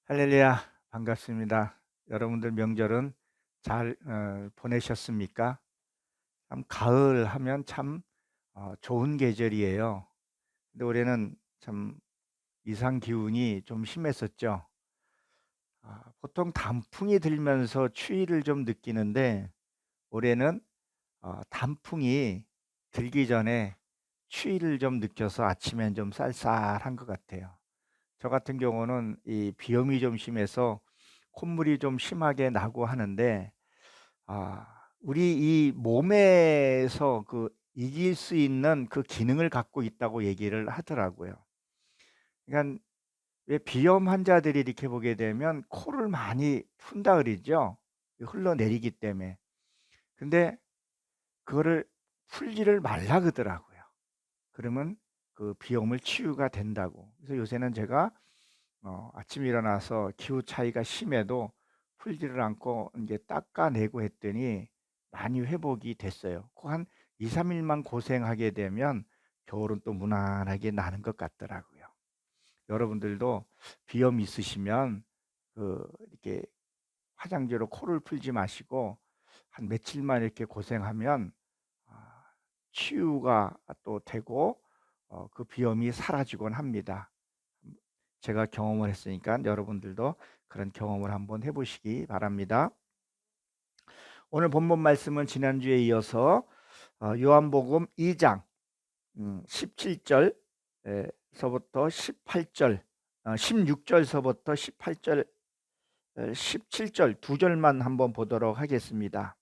할렐루야, 반갑습니다. 여러분들 명절은 잘 보내셨습니까? 참 가을 하면 참 좋은 계절이에요. 근데 올해는 참 이상 기운이 좀 심했었죠. 보통 단풍이 들면서 추위를 좀 느끼는데 올해는 단풍이 들기 전에 추위를 좀 느껴서 아침엔 좀 쌀쌀한 것 같아요. 저 같은 경우는 이 비염이 좀 심해서 콧물이 좀 심하게 나고 하는데 우리 이 몸에서 이길 수 있는 그 기능을 갖고 있다고 얘기를 하더라고요. 그러니까 왜 비염 환자들이 이렇게 보게 되면 코를 많이 푼다 그러죠. 흘러내리기 때문에. 근데 그거를 풀지를 말라 그러더라고요. 그러면 그 비염을 치유가 된다고. 그래서 요새는 제가 아침에 일어나서 기후 차이가 심해도 풀지를 않고 이제 닦아내고 했더니 많이 회복이 됐어요. 그 한 2-3 일만 고생하게 되면 겨울은 또 무난하게 나는 것 같더라고요. 여러분들도 비염 있으시면 이렇게 화장지로 코를 풀지 마시고 한 며칠만 이렇게 고생하면 아 치유가 또 되고 그 비염이 사라지곤 합니다. 제가 경험을 했으니까 여러분들도 그런 경험을 한번 해 보시기 바랍니다. 오늘 본문 말씀은 지난주에 이어서 요한복음 2장 17절 서부터 18절 16절서부터 18절 17절 두 절만 한번 보도록 하겠습니다.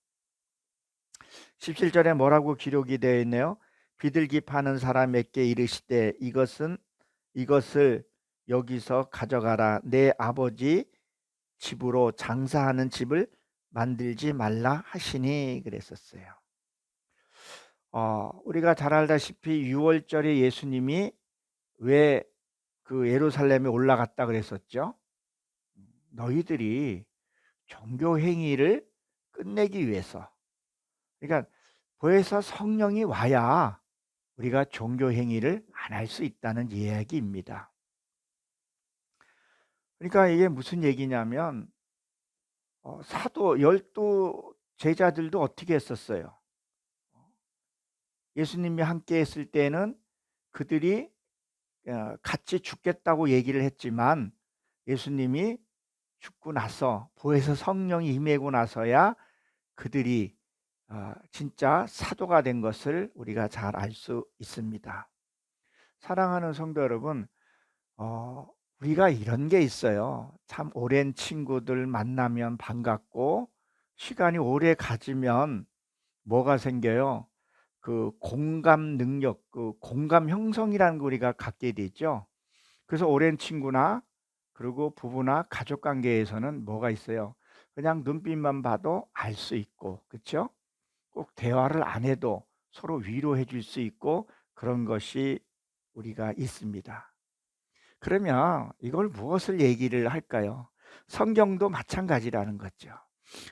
17절에 뭐라고 기록이 되어 있네요. 비둘기 파는 사람에게 이르시되 이것을 여기서 가져가라. 내 아버지 집으로 장사하는 집을 만들지 말라 하시니 그랬었어요. 우리가 잘 알다시피 6월절에 예수님이 왜 그 예루살렘에 올라갔다 그랬었죠? 너희들이 종교 행위를 끝내기 위해서. 그러니까 보혜사 성령이 와야 우리가 종교 행위를 안 할 수 있다는 이야기입니다. 그러니까 이게 무슨 얘기냐면 사도 열두 제자들도 어떻게 했었어요? 예수님이 함께 했을 때는 그들이 같이 죽겠다고 얘기를 했지만 예수님이 죽고 나서 보혜사 성령이 임하고 나서야 그들이 진짜 사도가 된 것을 우리가 잘 알 수 있습니다. 사랑하는 성도 여러분, 우리가 이런 게 있어요. 참 오랜 친구들 만나면 반갑고 시간이 오래 가지면 뭐가 생겨요? 그 공감 능력, 그 공감 형성이라는 걸 우리가 갖게 되죠. 그래서 오랜 친구나 그리고 부부나 가족 관계에서는 뭐가 있어요? 그냥 눈빛만 봐도 알 수 있고, 그렇죠? 꼭 대화를 안 해도 서로 위로해 줄 수 있고 그런 것이 우리가 있습니다. 그러면 이걸 무엇을 얘기를 할까요? 성경도 마찬가지라는 거죠.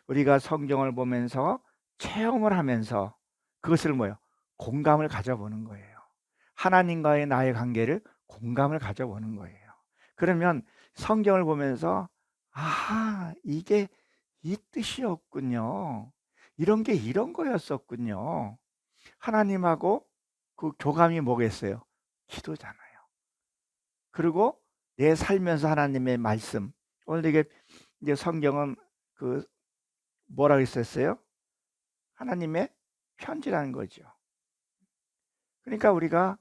우리가 성경을 보면서 체험을 하면서 그것을 뭐요? 공감을 가져보는 거예요. 하나님과의 나의 관계를 공감을 가져보는 거예요. 그러면 성경을 보면서 이게 이 뜻이었군요. 이런 게 이런 거였었군요. 하나님하고 그 교감이 뭐겠어요? 기도잖아요. 그리고 내 살면서 하나님의 말씀. 오늘 이게 이제 성경은 그 뭐라고 했었어요? 하나님의 편지라는 거죠. 그러니까 우리가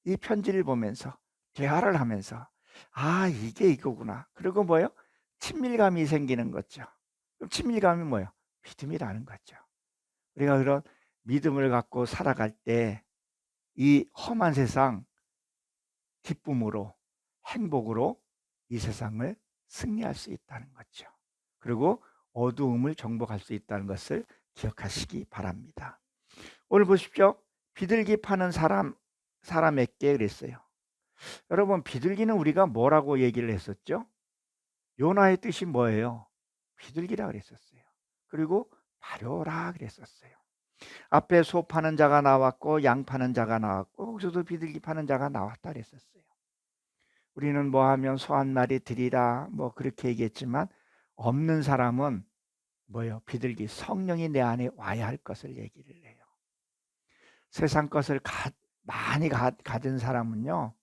이 편지를 보면서 대화를 하면서 이게 이거구나. 그리고 뭐요? 친밀감이 생기는 거죠. 그럼 친밀감이 뭐예요? 믿음이라는 거죠. 우리가 그런 믿음을 갖고 살아갈 때 이 험한 세상 기쁨으로 행복으로 이 세상을 승리할 수 있다는 거죠. 그리고 어두움을 정복할 수 있다는 것을 기억하시기 바랍니다. 오늘 보십시오. 비둘기 파는 사람에게 그랬어요. 여러분, 비둘기는 우리가 뭐라고 얘기를 했었죠? 요나의 뜻이 뭐예요? 비둘기라 그랬었어요. 그리고 발효라 그랬었어요. 앞에 소 파는 자가 나왔고 양 파는 자가 나왔고 거기서도 비둘기 파는 자가 나왔다 그랬었어요. 우리는 뭐 하면 소 한 마리 드리라 뭐 그렇게 얘기했지만 없는 사람은 뭐요? 비둘기 성령이 내 안에 와야 할 것을 얘기를 해요. 세상 것을 많이 가진 사람은요,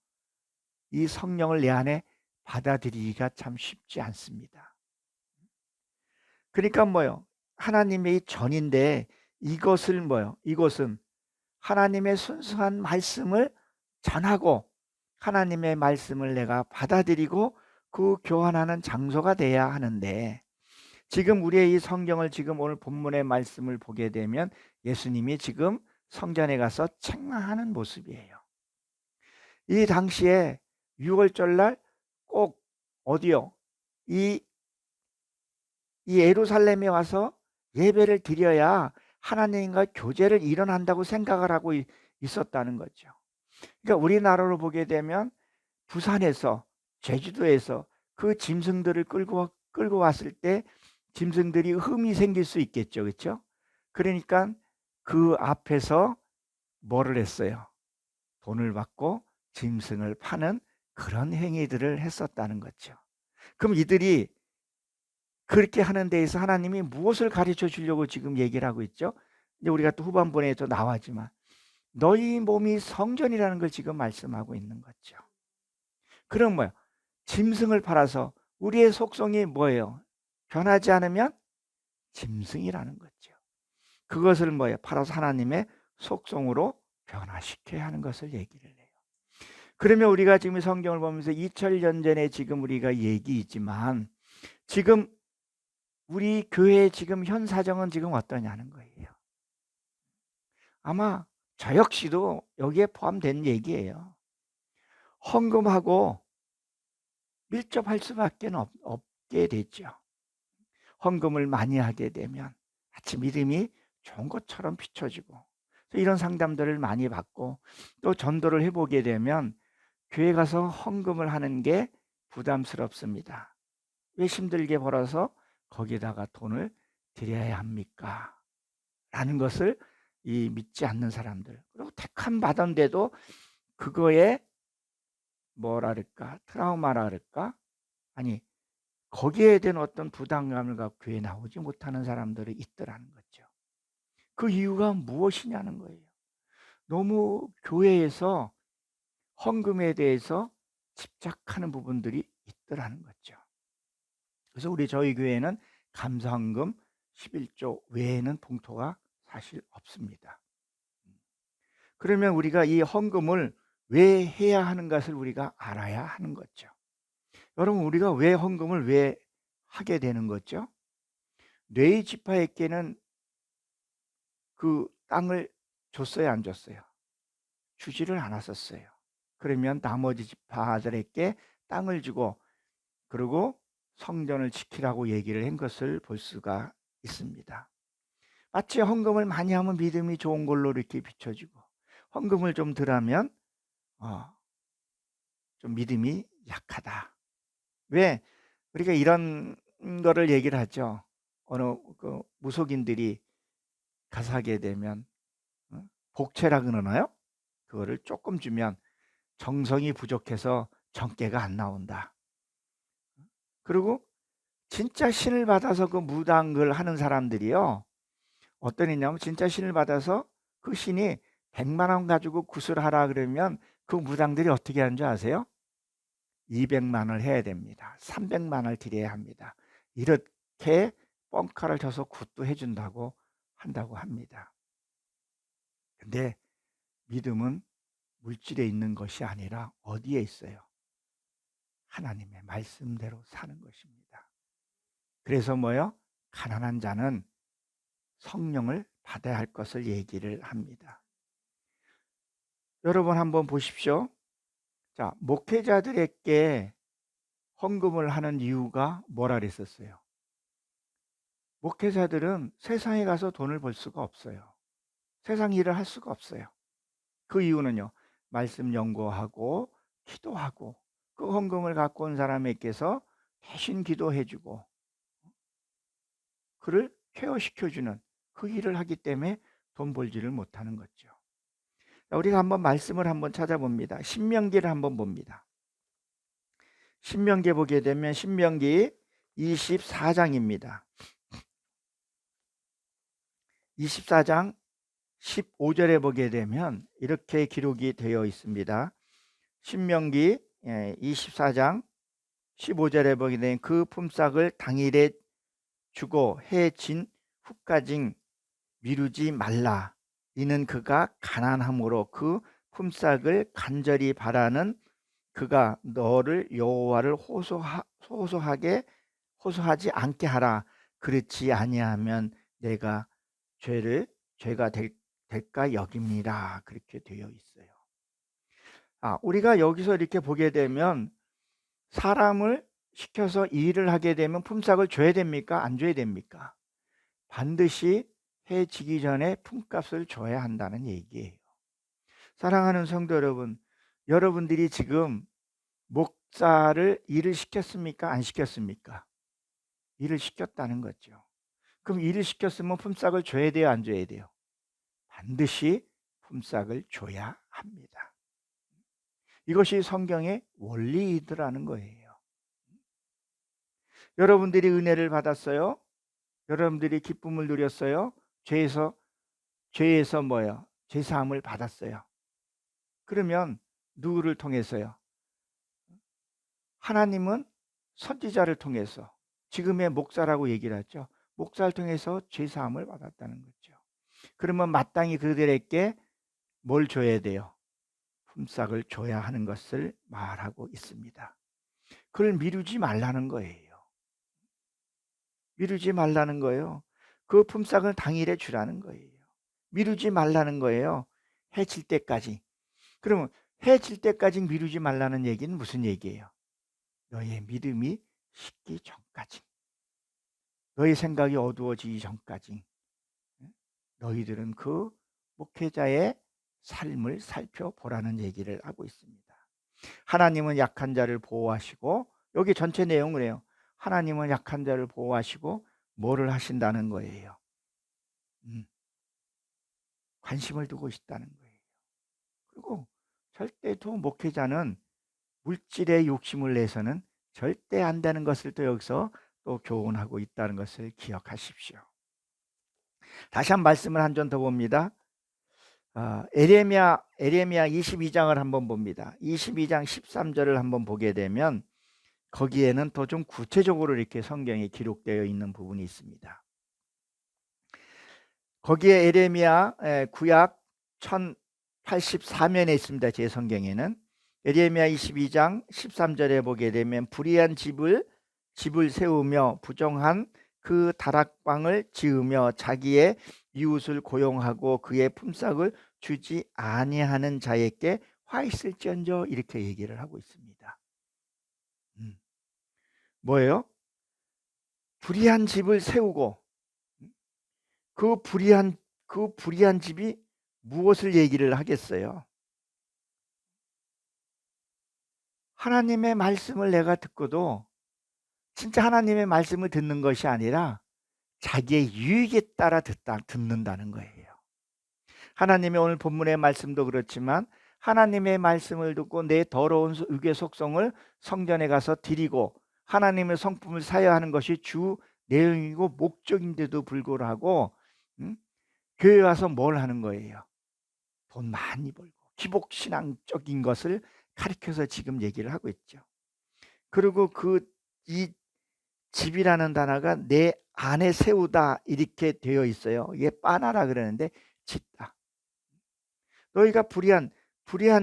이 성령을 내 안에 받아들이기가 참 쉽지 않습니다. 그러니까 뭐요? 하나님의 전인데 이것을 뭐요? 이것은 하나님의 순수한 말씀을 전하고 하나님의 말씀을 내가 받아들이고 그 교환하는 장소가 돼야 하는데, 지금 우리의 이 성경을 지금 오늘 본문의 말씀을 보게 되면 예수님이 지금 성전에 가서 책망하는 모습이에요. 이 당시에 6월절 날 꼭 어디요? 이 예루살렘에 와서 예배를 드려야 하나님과 교제를 일어난다고 생각을 하고 있었다는 거죠. 그러니까 우리나라로 보게 되면 부산에서, 제주도에서 그 짐승들을 끌고 왔을 때 짐승들이 흠이 생길 수 있겠죠. 그렇죠? 그러니까 그 앞에서 뭐를 했어요? 돈을 받고 짐승을 파는 그런 행위들을 했었다는 거죠. 그럼 이들이 그렇게 하는 데에서 하나님이 무엇을 가르쳐 주려고 지금 얘기를 하고 있죠? 이제 우리가 또 후반부에 또 나와지만 너희 몸이 성전이라는 걸 지금 말씀하고 있는 거죠. 그럼 뭐야? 짐승을 팔아서 우리의 속성이 뭐예요? 변하지 않으면 짐승이라는 거죠. 그것을 뭐예요? 팔아서 하나님의 속성으로 변화시켜야 하는 것을 얘기를 해요. 그러면 우리가 지금 성경을 보면서 2000년 전에 지금 우리가 얘기이지만 지금 우리 교회의 지금 현 사정은 지금 어떠냐는 거예요. 아마 저 역시도 여기에 포함된 얘기예요. 헌금하고 밀접할 수밖에 없게 됐죠. 헌금을 많이 하게 되면 마치 믿음이 좋은 것처럼 비춰지고, 이런 상담들을 많이 받고 또 전도를 해보게 되면 교회 가서 헌금을 하는 게 부담스럽습니다. 왜 힘들게 벌어서 거기다가 돈을 드려야 합니까? 라는 것을 이 믿지 않는 사람들, 그리고 택함 받은데도 그거에 뭐라 그럴까, 트라우마라 그럴까, 아니 거기에 대한 어떤 부담감을 갖고 교회에 나오지 못하는 사람들이 있더라는 거죠. 그 이유가 무엇이냐는 거예요. 너무 교회에서 헌금에 대해서 집착하는 부분들이 있더라는 거죠. 그래서 저희 교회는 감사헌금 11조 외에는 봉투가 사실 없습니다. 그러면 우리가 이 헌금을 왜 해야 하는 것을 우리가 알아야 하는 거죠. 여러분, 우리가 왜 헌금을 왜 하게 되는 거죠? 레위 지파에게는 그 땅을 줬어요, 안 줬어요? 주지를 않았었어요. 그러면 나머지 지파들에게 땅을 주고 그리고 성전을 지키라고 얘기를 한 것을 볼 수가 있습니다. 마치 헌금을 많이 하면 믿음이 좋은 걸로 이렇게 비춰지고 헌금을 좀 덜 하면 좀 믿음이 약하다. 왜 우리가 이런 거를 얘기를 하죠? 어느 그 무속인들이 가서 하게 되면 복채라 그러나요? 그거를 조금 주면 정성이 부족해서 정계가 안 나온다. 그리고 진짜 신을 받아서 그 무당을 하는 사람들이요, 어떤 애냐면 진짜 신을 받아서 그 신이 100만 원 가지고 구슬하라 그러면 그 무당들이 어떻게 하는 줄 아세요? 200만 원을 해야 됩니다. 300만 원을 드려야 합니다. 이렇게 뻥카를 쳐서 굿도 해준다고 한다고 합니다. 근데 믿음은 물질에 있는 것이 아니라 어디에 있어요? 하나님의 말씀대로 사는 것입니다. 그래서 뭐요? 가난한 자는 성령을 받아야 할 것을 얘기를 합니다. 여러분 한번 보십시오. 자, 목회자들에게 헌금을 하는 이유가 뭐라 그랬었어요? 목회자들은 세상에 가서 돈을 벌 수가 없어요. 세상 일을 할 수가 없어요. 그 이유는요, 말씀 연구하고 기도하고 그 헌금을 갖고 온 사람에게서 대신 기도해주고 그를 케어시켜주는 그 일을 하기 때문에 돈 벌지를 못하는 거죠. 우리가 한번 말씀을 한번 찾아봅니다. 신명기를 한번 봅니다. 신명기에 보게 되면 신명기 24장입니다. 24장 15절에 보게 되면 이렇게 기록이 되어 있습니다. 신명기 24장 15절에 보게 되면 그 품삯을 당일에 주고 해 진 후까지 미루지 말라. 이는 그가 가난함으로 그 품삯을 간절히 바라는 그가 너를 여호와를 호소하지 않게 하라. 그렇지 아니하면 내가 죄가 될까 여깁니다. 그렇게 되어 있어요. 우리가 여기서 이렇게 보게 되면 사람을 시켜서 일을 하게 되면 품삯을 줘야 됩니까? 안 줘야 됩니까? 반드시 해 지기 전에 품값을 줘야 한다는 얘기예요. 사랑하는 성도 여러분, 여러분들이 지금 목사를 일을 시켰습니까? 안 시켰습니까? 일을 시켰다는 거죠. 그럼 일을 시켰으면 품삯을 줘야 돼요? 안 줘야 돼요? 반드시 품삯을 줘야 합니다. 이것이 성경의 원리이더라는 거예요. 여러분들이 은혜를 받았어요? 여러분들이 기쁨을 누렸어요? 죄에서 뭐예요? 죄사함을 받았어요. 그러면 누구를 통해서요? 하나님은 선지자를 통해서, 지금의 목사라고 얘기를 하죠. 목사를 통해서 죄사함을 받았다는 거죠. 그러면 마땅히 그들에게 뭘 줘야 돼요? 품삯을 줘야 하는 것을 말하고 있습니다. 그걸 미루지 말라는 거예요. 미루지 말라는 거예요. 그 품삯을 당일에 주라는 거예요. 미루지 말라는 거예요. 해질 때까지. 그러면 해질 때까지 미루지 말라는 얘기는 무슨 얘기예요? 너의 믿음이 식기 전까지, 너의 생각이 어두워지기 전까지 너희들은 그 목회자의 삶을 살펴보라는 얘기를 하고 있습니다. 하나님은 약한 자를 보호하시고, 여기 전체 내용을 해요. 하나님은 약한 자를 보호하시고 뭐를 하신다는 거예요? 관심을 두고 있다는 거예요. 그리고 절대도 목회자는 물질에 욕심을 내서는 절대 안 되는 것을 또 여기서 또 교훈하고 있다는 것을 기억하십시오. 다시 한 말씀을 한 점 더 봅니다. 에레미야 22장을 한번 봅니다. 22장 13절을 한번 보게 되면 거기에는 더 좀 구체적으로 이렇게 성경에 기록되어 있는 부분이 있습니다. 거기에 에레미야 구약 1084면에 있습니다. 제 성경에는 에레미야 22장 13절에 보게 되면 불의한 집을 세우며 부정한 그 다락방을 지으며 자기의 이웃을 고용하고 그의 품삯을 주지 아니하는 자에게 화 있을지언정, 이렇게 얘기를 하고 있습니다. 뭐예요? 불의한 집을 세우고, 그 불의한 집이 무엇을 얘기를 하겠어요? 하나님의 말씀을 내가 듣고도 진짜 하나님의 말씀을 듣는 것이 아니라 자기의 유익에 따라 듣는다는 거예요. 하나님의 오늘 본문의 말씀도 그렇지만 하나님의 말씀을 듣고 내 더러운 육의 속성을 성전에 가서 드리고 하나님의 성품을 사야 하는 것이 주 내용이고 목적인데도 불구하고 교회 와서 뭘 하는 거예요? 돈 많이 벌고 기복신앙적인 것을 가리켜서 지금 얘기를 하고 있죠. 그리고 이 집이라는 단어가 내 안에 세우다 이렇게 되어 있어요. 이게 빠나라 그러는데 짓다. 너희가 불의한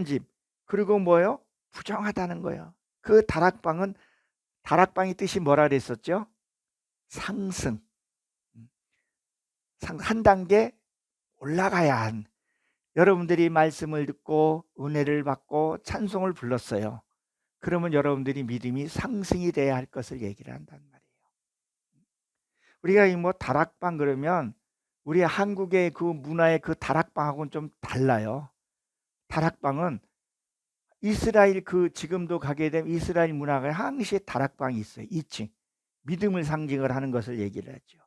집, 그리고 뭐요? 부정하다는 거예요. 그 다락방의 뜻이 뭐라 그랬었죠? 상승. 한 단계 올라가야 한, 여러분들이 말씀을 듣고 은혜를 받고 찬송을 불렀어요. 그러면 여러분들이 믿음이 상승이 돼야 할 것을 얘기를 한단 말이에요. 우리가 다락방 그러면 우리 한국의 그 문화의 그 다락방하고는 좀 달라요. 다락방은 이스라엘, 지금도 가게 되면 이스라엘 문화가 항시 다락방이 있어요. 2층. 믿음을 상징을 하는 것을 얘기를 하죠.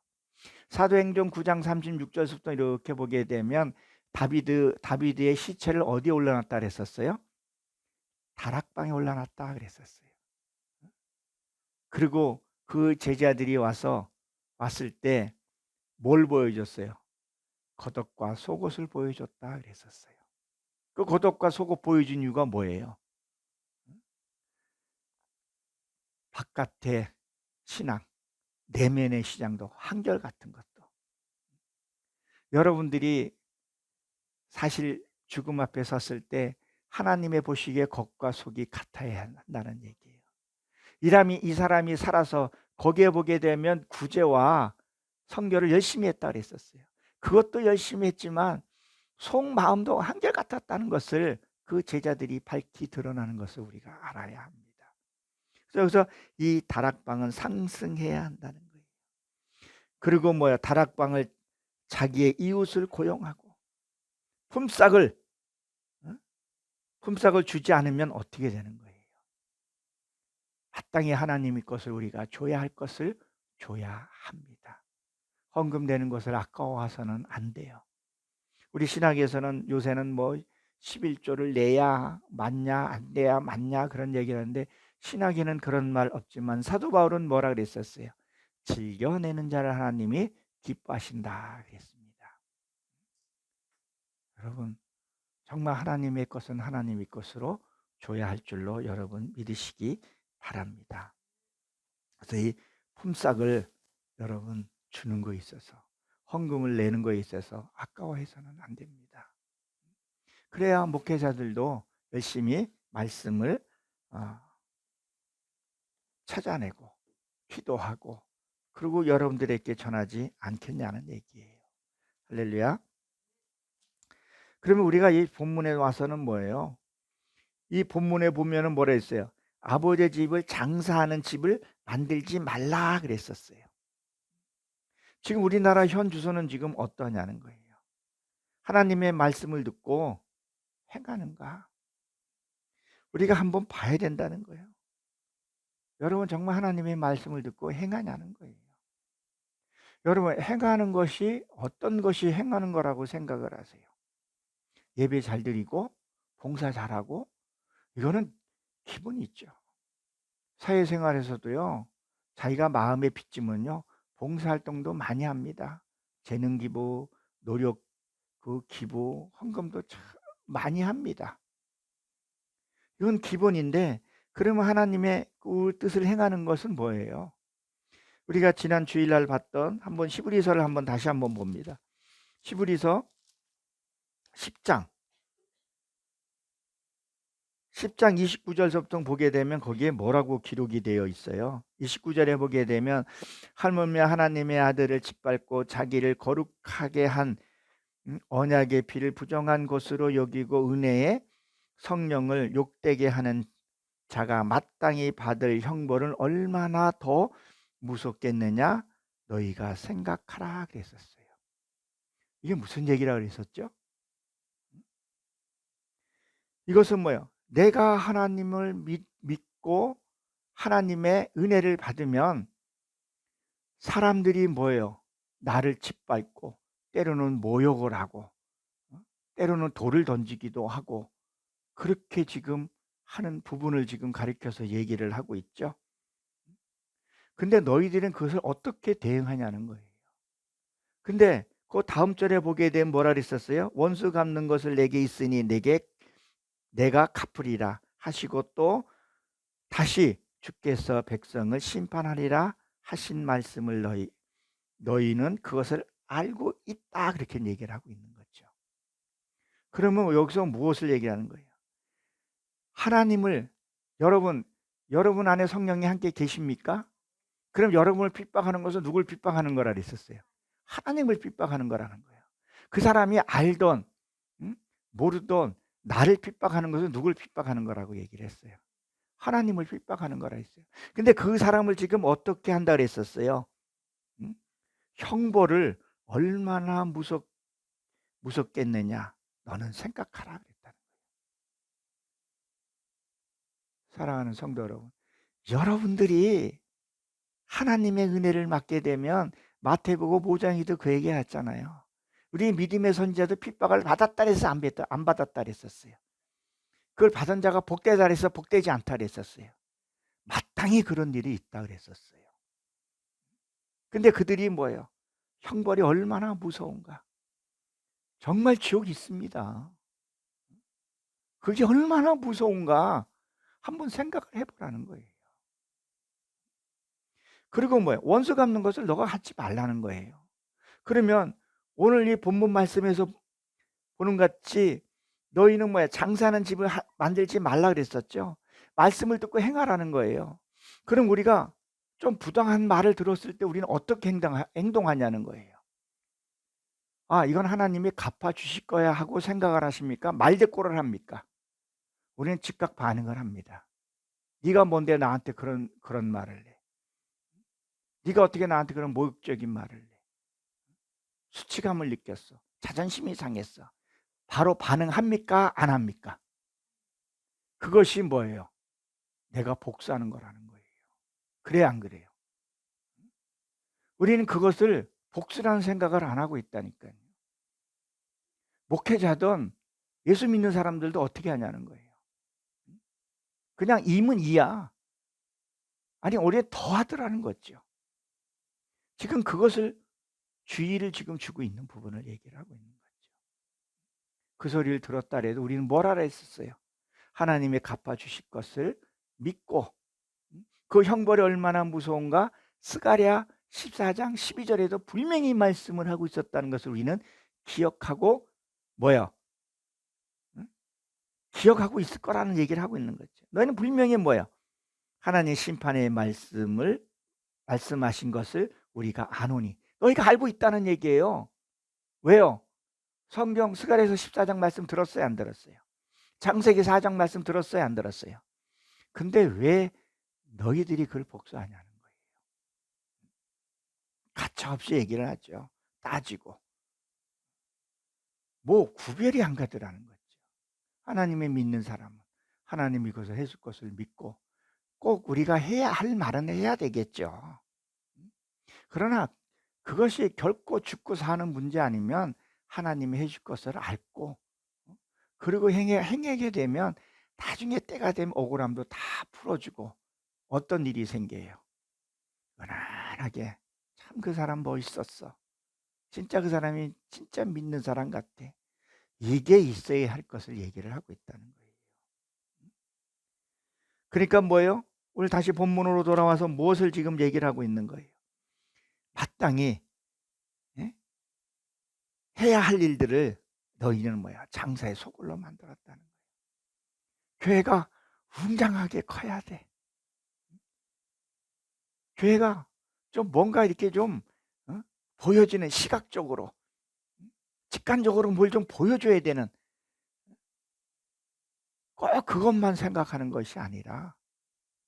사도행전 9장 36절부터 이렇게 보게 되면 다비드의 시체를 어디에 올려놨다 그랬었어요? 다락방에 올려놨다 그랬었어요. 그리고 그 제자들이 왔을 때 뭘 보여줬어요? 겉옷과 속옷을 보여줬다 그랬었어요. 그 겉옷과 속옷 보여준 이유가 뭐예요? 바깥의 신앙, 내면의 시장도 한결같은 것도. 여러분들이 사실 죽음 앞에 섰을 때 하나님의 보시기에 겉과 속이 같아야 한다는 얘기예요. 이 사람이 살아서 거기에 보게 되면 구제와 선교를 열심히 했다 그랬었어요. 그것도 열심히 했지만 속마음도 한결같았다는 것을 그 제자들이 밝히 드러나는 것을 우리가 알아야 합니다. 그래서 이 다락방은 상승해야 한다는 거예요. 그리고 다락방을 자기의 이웃을 고용하고 품삯을 주지 않으면 어떻게 되는 거예요? 마땅히 하나님의 것을 우리가 줘야 할 것을 줘야 합니다. 헌금되는 것을 아까워서는 안 돼요. 우리 신학에서는 요새는 11조를 내야 맞냐 안 내야 맞냐 그런 얘기를 하는데, 신학에는 그런 말 없지만 사도 바울은 뭐라 그랬었어요? 즐겨내는 자를 하나님이 기뻐하신다 그랬습니다. 여러분, 정말 하나님의 것은 하나님의 것으로 줘야 할 줄로 여러분 믿으시기 바랍니다. 그래서 이 품삯을 여러분 주는 거에 있어서, 헌금을 내는 거에 있어서 아까워해서는 안 됩니다. 그래야 목회자들도 열심히 말씀을 찾아내고 기도하고 그리고 여러분들에게 전하지 않겠냐는 얘기예요. 할렐루야. 그러면 우리가 이 본문에 와서는 뭐예요? 이 본문에 보면은 뭐라 했어요? 아버지의 집을 장사하는 집을 만들지 말라 그랬었어요. 지금 우리나라 현 주소는 지금 어떠냐는 거예요. 하나님의 말씀을 듣고 행하는가? 우리가 한번 봐야 된다는 거예요. 여러분 정말 하나님의 말씀을 듣고 행하냐는 거예요. 여러분 행하는 것이 어떤 것이 행하는 거라고 생각을 하세요? 예배 잘 드리고 봉사 잘하고 이거는 기분이 있죠. 사회생활에서도요. 자기가 마음에 빚지면요. 봉사활동도 많이 합니다. 재능 기부, 노력 기부, 헌금도 참 많이 합니다. 이건 기본인데 그러면 하나님의 그 뜻을 행하는 것은 뭐예요? 우리가 지난 주일날 봤던 한번 히브리서를 다시 한번 봅니다. 히브리서 10장 29절부터 보게 되면 거기에 뭐라고 기록이 되어 있어요. 29절에 보게 되면 하물며 하나님의 아들을 짓밟고 자기를 거룩하게 한 언약의 피를 부정한 것으로 여기고 은혜의 성령을 욕되게 하는 자가 마땅히 받을 형벌은 얼마나 더 무섭겠느냐 너희가 생각하라 그랬었어요. 이게 무슨 얘기라 그랬었죠? 이것은 뭐예요? 내가 하나님을 믿고 하나님의 은혜를 받으면 사람들이 뭐예요? 나를 짓밟고 때로는 모욕을 하고 때로는 돌을 던지기도 하고 그렇게 지금 하는 부분을 지금 가리켜서 얘기를 하고 있죠. 근데 너희들은 그것을 어떻게 대응하냐는 거예요. 근데 그 다음 절에 보게 되면 뭐라 그랬었어요? 원수 갚는 것을 내게 있으니 내가 갚으리라 하시고 또 다시 주께서 백성을 심판하리라 하신 말씀을 너희는 그것을 알고 있다 그렇게 얘기를 하고 있는 거죠. 그러면 여기서 무엇을 얘기하는 거예요? 하나님을 여러분 안에 성령이 함께 계십니까? 그럼 여러분을 핍박하는 것은 누굴 핍박하는 거라 그랬었어요? 하나님을 핍박하는 거라는 거예요. 그 사람이 알던 모르던 나를 핍박하는 것은 누굴 핍박하는 거라고 얘기를 했어요. 하나님을 핍박하는 거라 했어요. 근데 그 사람을 지금 어떻게 한다 그랬었어요? 형벌을 얼마나 무섭겠느냐 너는 생각하라 그랬다는 거예요. 사랑하는 성도 여러분, 여러분들이 하나님의 은혜를 받게 되면 마태복음 5장에도 그 얘기 했잖아요. 우리 믿음의 선지자도 핍박을 받았다 해서 안 받았다 그랬었어요. 그걸 받은 자가 복되다 해서 복되지 않다 그랬었어요. 마땅히 그런 일이 있다 그랬었어요. 근데 그들이 뭐예요? 형벌이 얼마나 무서운가. 정말 지옥이 있습니다. 그게 얼마나 무서운가 한번 생각을 해 보라는 거예요. 그리고 뭐예요? 원수 갚는 것을 너가 하지 말라는 거예요. 그러면 오늘 이 본문 말씀에서 보는 것 같이 너희는 뭐야? 장사하는 집을 만들지 말라 그랬었죠. 말씀을 듣고 행하라는 거예요. 그럼 우리가 좀 부당한 말을 들었을 때 우리는 어떻게 행동하냐는 거예요. 아, 이건 하나님이 갚아 주실 거야 하고 생각을 하십니까? 말대꾸를 합니까? 우리는 즉각 반응을 합니다. 네가 뭔데 나한테 그런 말을 해? 네가 어떻게 나한테 그런 모욕적인 말을 해? 수치감을 느꼈어. 자존심이 상했어. 바로 반응합니까? 안 합니까? 그것이 뭐예요? 내가 복수하는 거라는 거예요. 그래 안 그래요? 우리는 그것을 복수라는 생각을 안 하고 있다니까요. 목회자든 예수 믿는 사람들도 어떻게 하냐는 거예요. 그냥 이면 이야. 아니 오히려 더 하더라는 거죠. 지금 그것을 주의를 지금 주고 있는 부분을 얘기를 하고 있는 거죠. 그 소리를 들었다 해도 우리는 뭘 알아 했었어요? 하나님이 갚아주실 것을 믿고 그 형벌이 얼마나 무서운가 스가랴 14장 12절에도 분명히 말씀을 하고 있었다는 것을 우리는 기억하고 뭐야? 기억하고 있을 거라는 얘기를 하고 있는 거죠. 너희는 분명히 뭐야? 하나님의 심판의 말씀을 말씀하신 것을 우리가 아노니 너희가 알고 있다는 얘기예요. 왜요? 성경 스가랴서 14장 말씀 들었어요? 안 들었어요? 창세기 4장 말씀 들었어요? 안 들었어요? 근데 왜 너희들이 그걸 복수하냐는 거예요. 가차없이 얘기를 하죠. 따지고. 뭐 구별이 안 가더라는 거죠. 하나님의 믿는 사람은 하나님이 그것을 해줄 것을 믿고 꼭 우리가 해야 할 말은 해야 되겠죠. 그러나 그것이 결코 죽고 사는 문제 아니면 하나님이 해줄 것을 알고 그리고 행하게 되면 나중에 때가 되면 억울함도 다 풀어주고 어떤 일이 생겨요. 편안하게 참 그 사람 멋있었어. 진짜 그 사람이 진짜 믿는 사람 같아. 이게 있어야 할 것을 얘기를 하고 있다는 거예요. 그러니까 뭐예요? 오늘 다시 본문으로 돌아와서 무엇을 지금 얘기를 하고 있는 거예요? 마땅히 예? 해야 할 일들을 너희는 뭐야? 장사의 소굴로 만들었다는 거예요. 교회가 웅장하게 커야 돼. 교회가 좀 뭔가 이렇게 좀 보여지는 시각적으로 직관적으로 뭘 좀 보여줘야 되는 꼭 그것만 생각하는 것이 아니라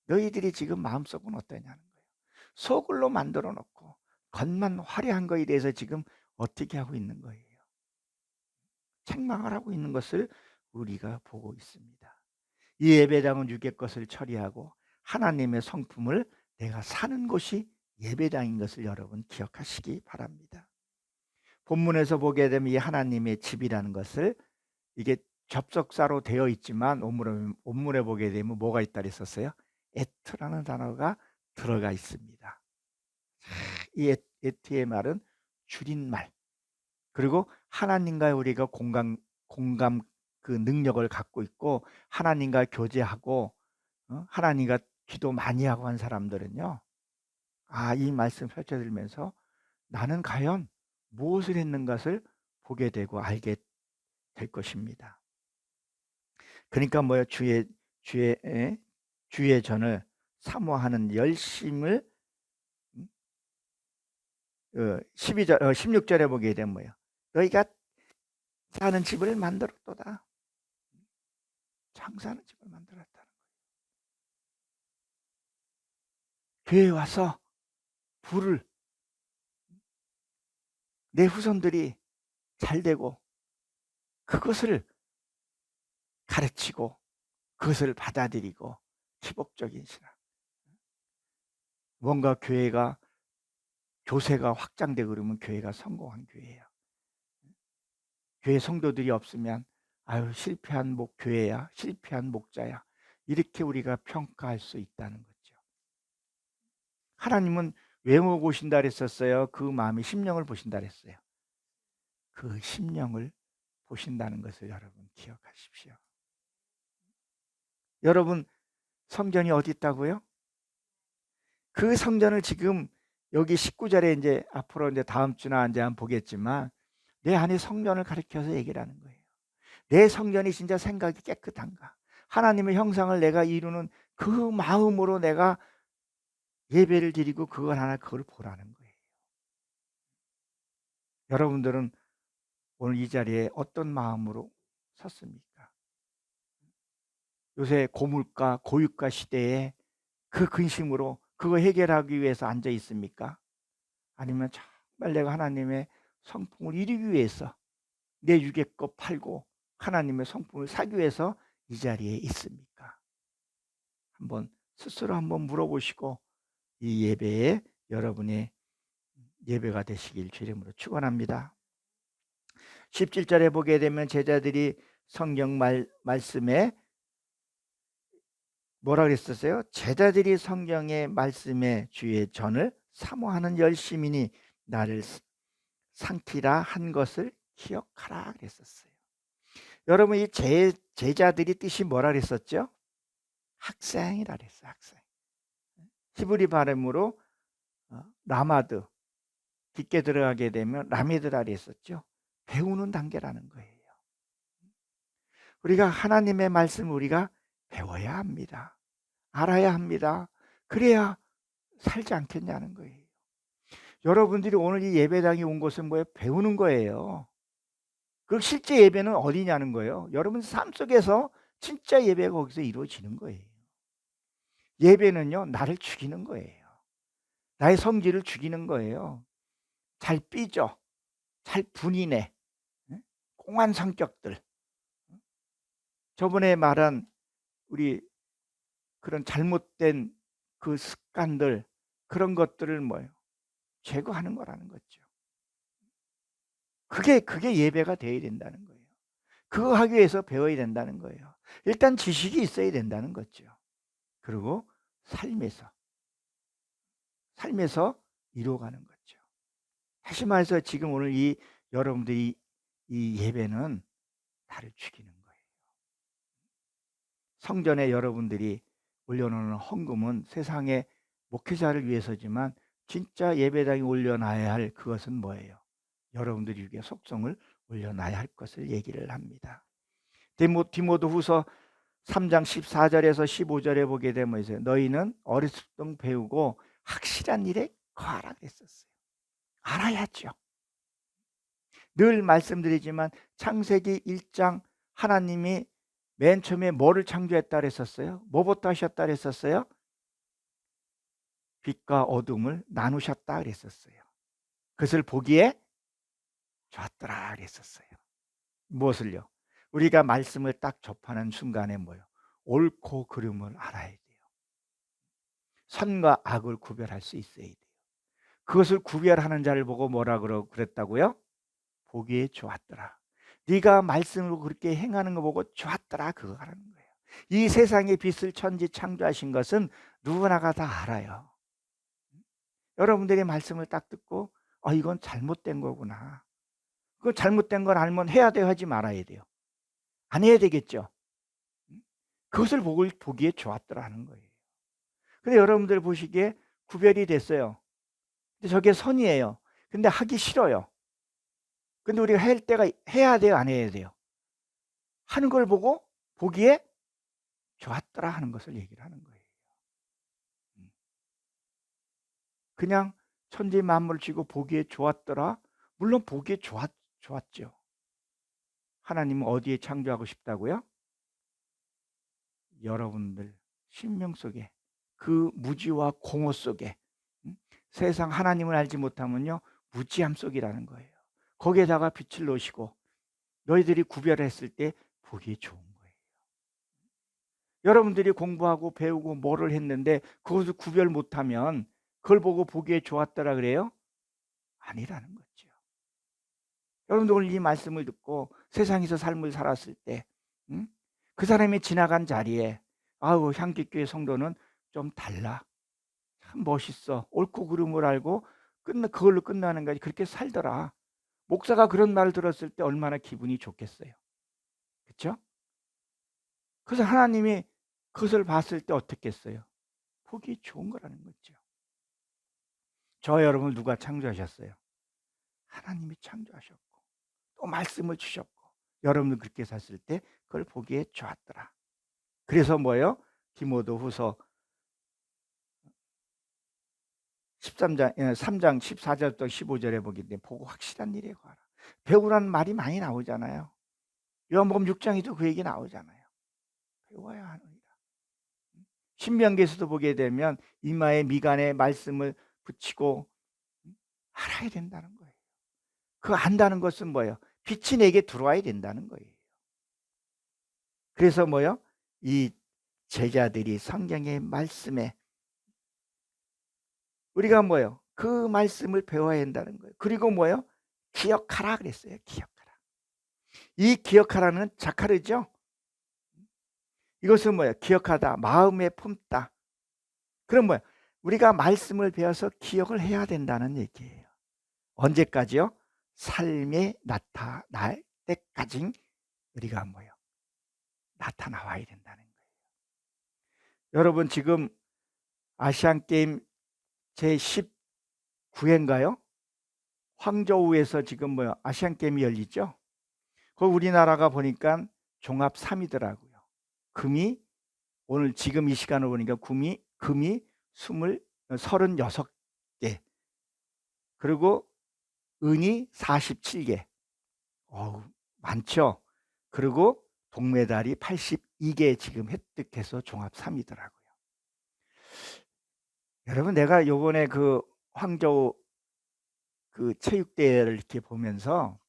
너희들이 지금 마음속은 어떠냐는 거예요. 소굴로 만들어 놓고 겉만 화려한 거에 대해서 지금 어떻게 하고 있는 거예요. 책망을 하고 있는 것을 우리가 보고 있습니다. 이 예배당은 유괴 것을 처리하고 하나님의 성품을 내가 사는 곳이 예배당인 것을 여러분 기억하시기 바랍니다. 본문에서 보게 되면 이 하나님의 집이라는 것을 이게 접속사로 되어 있지만 원문에 보게 되면 뭐가 있다 그랬었어요? 에트라는 단어가 들어가 있습니다. 이 에트의 말은 줄임말. 그리고 하나님과 우리가 공감 그 능력을 갖고 있고 하나님과 교제하고 하나님과 기도 많이 하고 한 사람들은요. 아, 이 말씀 펼쳐들면서 나는 과연 무엇을 했는 것을 보게 되고 알게 될 것입니다. 그러니까 뭐요? 주의 전을 사모하는 열심을 16절에 보게 되면 뭐예요? 너희가 사는 집을 만들었도다. 장사하는 집을 만들었다는 거예요. 교회에 와서 부를 내 후손들이 잘 되고 그것을 가르치고 그것을 받아들이고 기복적인 신앙. 뭔가 교세가 확장되고 그러면 교회가 성공한 교회예요. 교회 성도들이 없으면 아유 실패한 교회야, 실패한 목자야. 이렇게 우리가 평가할 수 있다는 거죠. 하나님은 외모 보신다 그랬었어요? 그 마음의 심령을 보신다 그랬어요? 그 심령을 보신다는 것을 여러분 기억하십시오. 여러분 성전이 어디 있다고요? 그 성전을 지금 여기 19절에 이제 앞으로 이제 다음 주나 이제 한번 보겠지만 내 안에 성전을 가리켜서 얘기를 하는 거예요. 내 성전이 진짜 생각이 깨끗한가? 하나님의 형상을 내가 이루는 그 마음으로 내가 예배를 드리고 그걸 보라는 거예요. 여러분들은 오늘 이 자리에 어떤 마음으로 섰습니까? 요새 고물가, 고유가 시대에 그 근심으로 그거 해결하기 위해서 앉아 있습니까? 아니면 정말 내가 하나님의 성품을 이루기 위해서 내 육의 것 팔고 하나님의 성품을 사기 위해서 이 자리에 있습니까? 한번 스스로 한번 물어보시고 이 예배에 여러분의 예배가 되시길 주 이름으로 축원합니다. 17절에 보게 되면 제자들이 성경 말씀에 뭐라 그랬었어요? 제자들이 성경의 말씀에 주의 전을 사모하는 열심이니 나를 상티라 한 것을 기억하라 그랬었어요. 여러분 이 제자들이 뜻이 뭐라 그랬었죠? 학생이라 그랬어요. 학생. 히브리 발음으로 라마드, 깊게 들어가게 되면 라미드라 그랬었죠. 배우는 단계라는 거예요. 우리가 하나님의 말씀을 우리가 배워야 합니다. 알아야 합니다. 그래야 살지 않겠냐는 거예요. 여러분들이 오늘 이 예배당에 온 것은 뭐예요? 배우는 거예요. 그 실제 예배는 어디냐는 거예요. 여러분 삶 속에서 진짜 예배가 거기서 이루어지는 거예요. 예배는요 나를 죽이는 거예요. 나의 성질을 죽이는 거예요. 잘 삐져, 잘 분이네, 꽁한 성격들. 저번에 말한 우리 그런 잘못된 그 습관들, 그런 것들을 뭐예요? 제거하는 거라는 거죠. 그게 예배가 되어야 된다는 거예요. 그거 하기 위해서 배워야 된다는 거예요. 일단 지식이 있어야 된다는 거죠. 그리고 삶에서 이루어가는 거죠. 다시 말해서 지금 오늘 이 여러분들이 이 예배는 나를 죽이는 거예요. 성전에 여러분들이 올려놓는 헌금은 세상의 목회자를 위해서지만 진짜 예배당에 올려놔야 할 그것은 뭐예요? 여러분들이 위해 속성을 올려놔야 할 것을 얘기를 합니다. 디모데후서 3장 14절에서 15절에 보게 되면 너희는 어렸을 때 배우고 확실한 일에 거하라 그랬었어요. 알아야죠. 늘 말씀드리지만 창세기 1장 하나님이 맨 처음에 뭐를 창조했다 그랬었어요? 뭐부터 하셨다 그랬었어요? 빛과 어둠을 나누셨다 그랬었어요. 그것을 보기에 좋았더라 그랬었어요. 무엇을요? 우리가 말씀을 딱 접하는 순간에 뭐요? 옳고 그름을 알아야 돼요. 선과 악을 구별할 수 있어야 돼요. 그것을 구별하는 자를 보고 뭐라 그랬다고요? 보기에 좋았더라. 네가 말씀으로 그렇게 행하는 거 보고 좋았더라. 그거 하라는 거예요. 이 세상의 빛을 천지 창조하신 것은 누구나가 다 알아요. 여러분들이 말씀을 딱 듣고 이건 잘못된 거구나. 그 잘못된 걸 알면 해야 돼요, 하지 말아야 돼요? 안 해야 되겠죠. 그것을 보기에 좋았더라 하는 거예요. 근데 여러분들 보시기에 구별이 됐어요. 근데 저게 선이에요. 근데 하기 싫어요. 근데 우리가 할 때가 해야 돼요, 안 해야 돼요? 하는 걸 보고 보기에 좋았더라 하는 것을 얘기를 하는 거예요. 그냥 천지 만물을 지고 보기에 좋았더라. 물론 보기에 좋았죠. 하나님은 어디에 창조하고 싶다고요? 여러분들 심령 속에, 그 무지와 공허 속에, 세상 하나님을 알지 못하면요 무지함 속이라는 거예요. 거기에다가 빛을 놓으시고 너희들이 구별했을 때 보기 좋은 거예요. 여러분들이 공부하고 배우고 뭐를 했는데 그것을 구별 못하면 그걸 보고 보기에 좋았더라 그래요? 아니라는 거죠. 여러분들 오늘 이 말씀을 듣고 세상에서 삶을 살았을 때 그 사람이 지나간 자리에 향기교회 성도는 좀 달라. 참 멋있어. 옳고 그름을 알고 그걸로 끝나는 거지. 그렇게 살더라. 목사가 그런 말을 들었을 때 얼마나 기분이 좋겠어요. 그렇죠? 그래서 하나님이 그것을 봤을 때 어떻겠어요? 보기 좋은 거라는 거죠. 저와 여러분을 누가 창조하셨어요? 하나님이 창조하셨고 또 말씀을 주셨고 여러분들 그렇게 샀을 때 그걸 보기에 좋았더라. 그래서 뭐예요? 디모데후서 13장 3장 14절부터 15절에 보기 때문에 보고 확실한 일에 구하라. 배우라는 말이 많이 나오잖아요. 요한복음 6장에도 그 얘기 나오잖아요. 배워야 하느니라. 신명기에서도 보게 되면 이마에 미간에 말씀을 붙이고 알아야 된다는 거예요. 그 안다는 것은 뭐예요? 빛이 내게 들어와야 된다는 거예요. 그래서 뭐예요? 이 제자들이 성경의 말씀에 우리가 뭐예요? 그 말씀을 배워야 한다는 거예요. 그리고 뭐예요? 기억하라 그랬어요. 기억하라. 이 기억하라는 자카르죠. 이것은 뭐예요? 기억하다, 마음에 품다. 그럼 뭐예요? 우리가 말씀을 배워서 기억을 해야 된다는 얘기예요. 언제까지요? 삶에 나타날 때까지 우리가 뭐예요? 나타나와야 된다는 거예요. 여러분 지금 아시안게임 제19회인가요? 황저우에서 지금 뭐요? 아시안게임이 열리죠? 그 우리나라가 보니까 종합 3위더라고요. 금이 오늘 지금 이 시간을 보니까 금이 36개 그리고 은이 47개. 어우, 많죠? 그리고 동메달이 82개 지금 획득해서 종합 3위더라고요. 여러분 내가 요번에 그 황저우 그 체육대회를 이렇게 보면서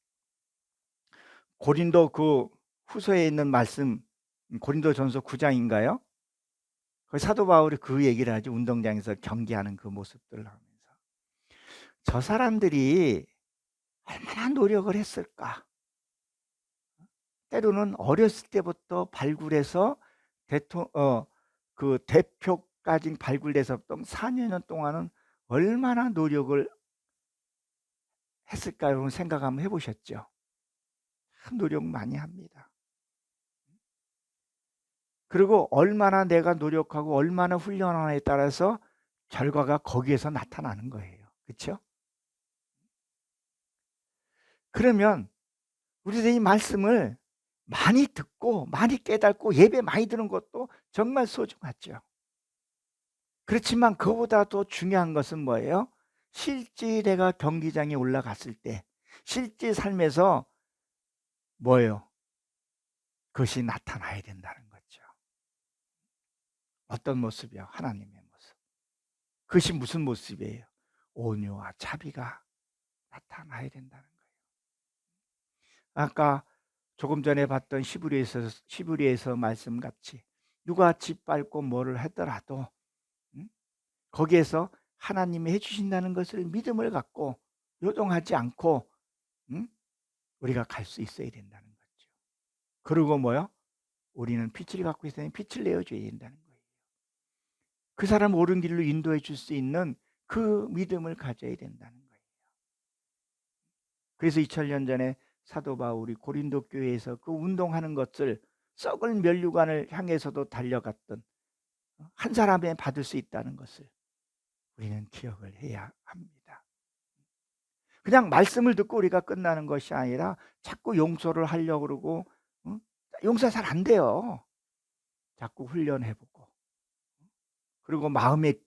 고린도 그 후서에 있는 말씀 고린도전서 9장인가요? 그 사도 바울이 그 얘기를 하죠. 운동장에서 경기하는 그 모습들을 하면서 저 사람들이 얼마나 노력을 했을까? 때로는 어렸을 때부터 발굴해서 그 대표까지 발굴돼서 4년 동안은 얼마나 노력을 했을까? 여러분 생각 한번 해보셨죠? 참 노력 많이 합니다. 그리고 얼마나 내가 노력하고 얼마나 훈련하느냐에 따라서 결과가 거기에서 나타나는 거예요. 그렇죠? 그러면 우리들이 이 말씀을 많이 듣고 많이 깨닫고 예배 많이 드는 것도 정말 소중하죠. 그렇지만 그보다 더 중요한 것은 뭐예요? 실제 내가 경기장에 올라갔을 때 실제 삶에서 뭐예요? 그것이 나타나야 된다는 거죠. 어떤 모습이요? 하나님의 모습. 그것이 무슨 모습이에요? 온유와 자비가 나타나야 된다는 거예요. 아까 조금 전에 봤던 시브리에서 말씀같이 누가 집 밟고 뭐를 하더라도 거기에서 하나님이 해주신다는 것을 믿음을 갖고 요동하지 않고 우리가 갈 수 있어야 된다는 거죠. 그리고 뭐요? 우리는 빛을 갖고 있으니 빛을 내어줘야 된다는 거예요. 그 사람 옳은 길로 인도해 줄 수 있는 그 믿음을 가져야 된다는 거예요. 그래서 2000년 전에 사도 바울이 고린도 교회에서 그 운동하는 것을 썩을 면류관을 향해서도 달려갔던 한 사람에 받을 수 있다는 것을 우리는 기억을 해야 합니다. 그냥 말씀을 듣고 우리가 끝나는 것이 아니라 자꾸 용서를 하려고 그러고 용서 잘 안 돼요. 자꾸 훈련해보고 그리고 마음에도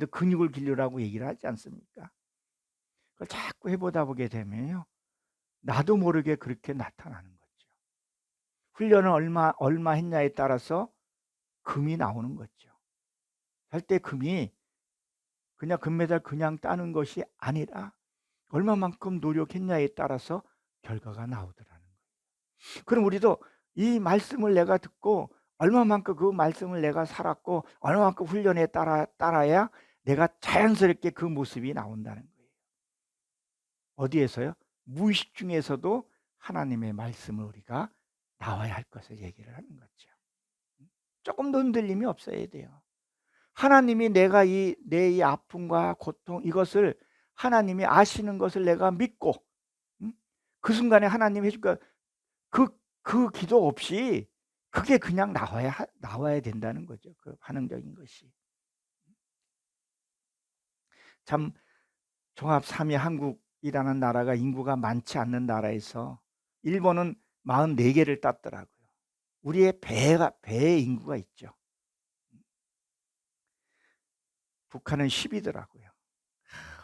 근육을 기르라고 얘기를 하지 않습니까? 그걸 자꾸 해보다 보게 되면요 나도 모르게 그렇게 나타나는 거죠. 훈련을 얼마 했냐에 따라서 금이 나오는 거죠. 할 때 금이 그냥 금메달 그냥 따는 것이 아니라 얼마만큼 노력했냐에 따라서 결과가 나오더라는 거예요. 그럼 우리도 이 말씀을 내가 듣고 얼마만큼 그 말씀을 내가 살았고 얼마만큼 훈련에 따라야 내가 자연스럽게 그 모습이 나온다는 거예요. 어디에서요? 무의식 중에서도 하나님의 말씀을 우리가 나와야 할 것을 얘기를 하는 거죠. 조금도 흔들림이 없어야 돼요. 하나님이 내 이 아픔과 고통 이것을 하나님이 아시는 것을 내가 믿고 그 순간에 하나님이 해 줄까 그 기도 없이 그게 그냥 나와야 된다는 거죠. 그 반응적인 것이. 참 종합 3위 한국이라는 나라가 인구가 많지 않는 나라에서 일본은 44개를 땄더라고요. 우리의 배의 인구가 있죠. 북한은 10이더라고요.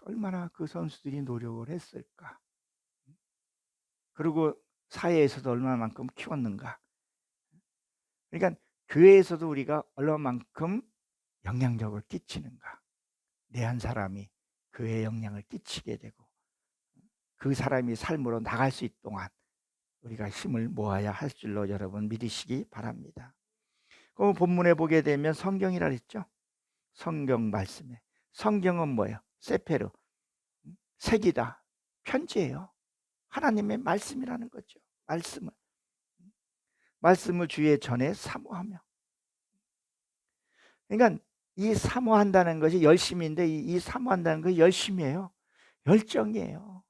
얼마나 그 선수들이 노력을 했을까. 그리고 사회에서도 얼마만큼 키웠는가. 그러니까 교회에서도 우리가 얼마만큼 영향력을 끼치는가. 내 한 사람이 교회에 영향을 끼치게 되고 그 사람이 삶으로 나갈 수 있는 동안 우리가 힘을 모아야 할 줄로 여러분 믿으시기 바랍니다. 그 본문에 보게 되면 성경이라 했죠. 성경 말씀에. 성경은 뭐예요? 세페르. 책이다. 편지예요. 하나님의 말씀이라는 거죠. 말씀을 주의 전에 사모하며. 그러니까 이 사모한다는 것이 열심인데 이 사모한다는 것이 열심이에요. 열정이에요.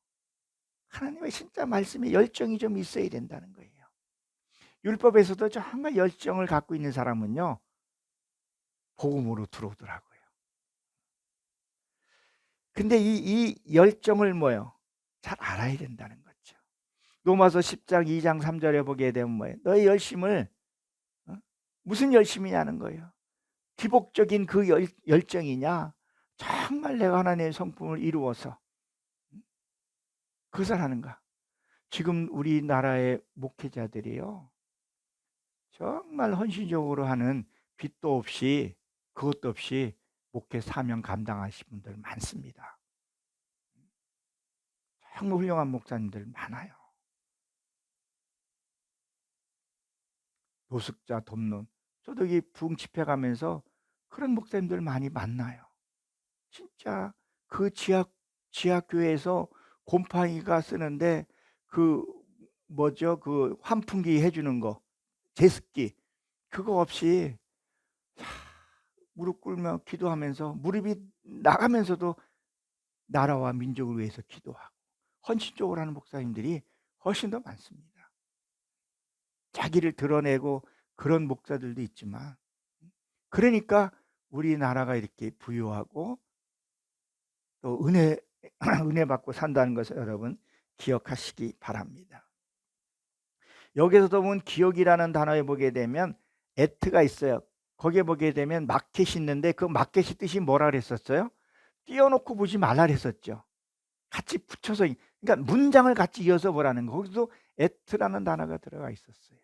하나님의 진짜 말씀에 열정이 좀 있어야 된다는 거예요. 율법에서도 정말 열정을 갖고 있는 사람은요. 복음으로 들어오더라고요. 근데 이 열정을 뭐예요? 잘 알아야 된다는 거죠. 로마서 10장 2장 3절에 보게 되면 뭐예요? 너의 열심을 무슨 열심이냐는 거예요. 기복적인 그 열정이냐? 정말 내가 하나님의 성품을 이루어서 그것을 하는가? 지금 우리나라의 목회자들이요. 정말 헌신적으로 하는 빚도 없이 그것도 없이 목회 사명 감당하신 분들 많습니다. 정말 훌륭한 목사님들 많아요. 노숙자 돕는 저도 이 부흥 집회 가면서 그런 목사님들 많이 만나요. 진짜 그 지하교회에서 곰팡이가 쓰는데 그 뭐죠? 그 환풍기 해주는 거 제습기 그거 없이 무릎 꿇으며 기도하면서 무릎이 나가면서도 나라와 민족을 위해서 기도하고 헌신적으로 하는 목사님들이 훨씬 더 많습니다. 자기를 드러내고 그런 목사들도 있지만 그러니까 우리나라가 이렇게 부유하고 또 은혜 받고 산다는 것을 여러분 기억하시기 바랍니다. 여기서도 보면 기억이라는 단어에 보게 되면 에트가 있어요. 거기에 보게 되면 마켓이 있는데 그 마켓이 뜻이 뭐라 그랬었어요? 띄워놓고 보지 말라 그랬었죠. 같이 붙여서 그러니까 문장을 같이 이어서 보라는 거. 거기서 에트라는 단어가 들어가 있었어요.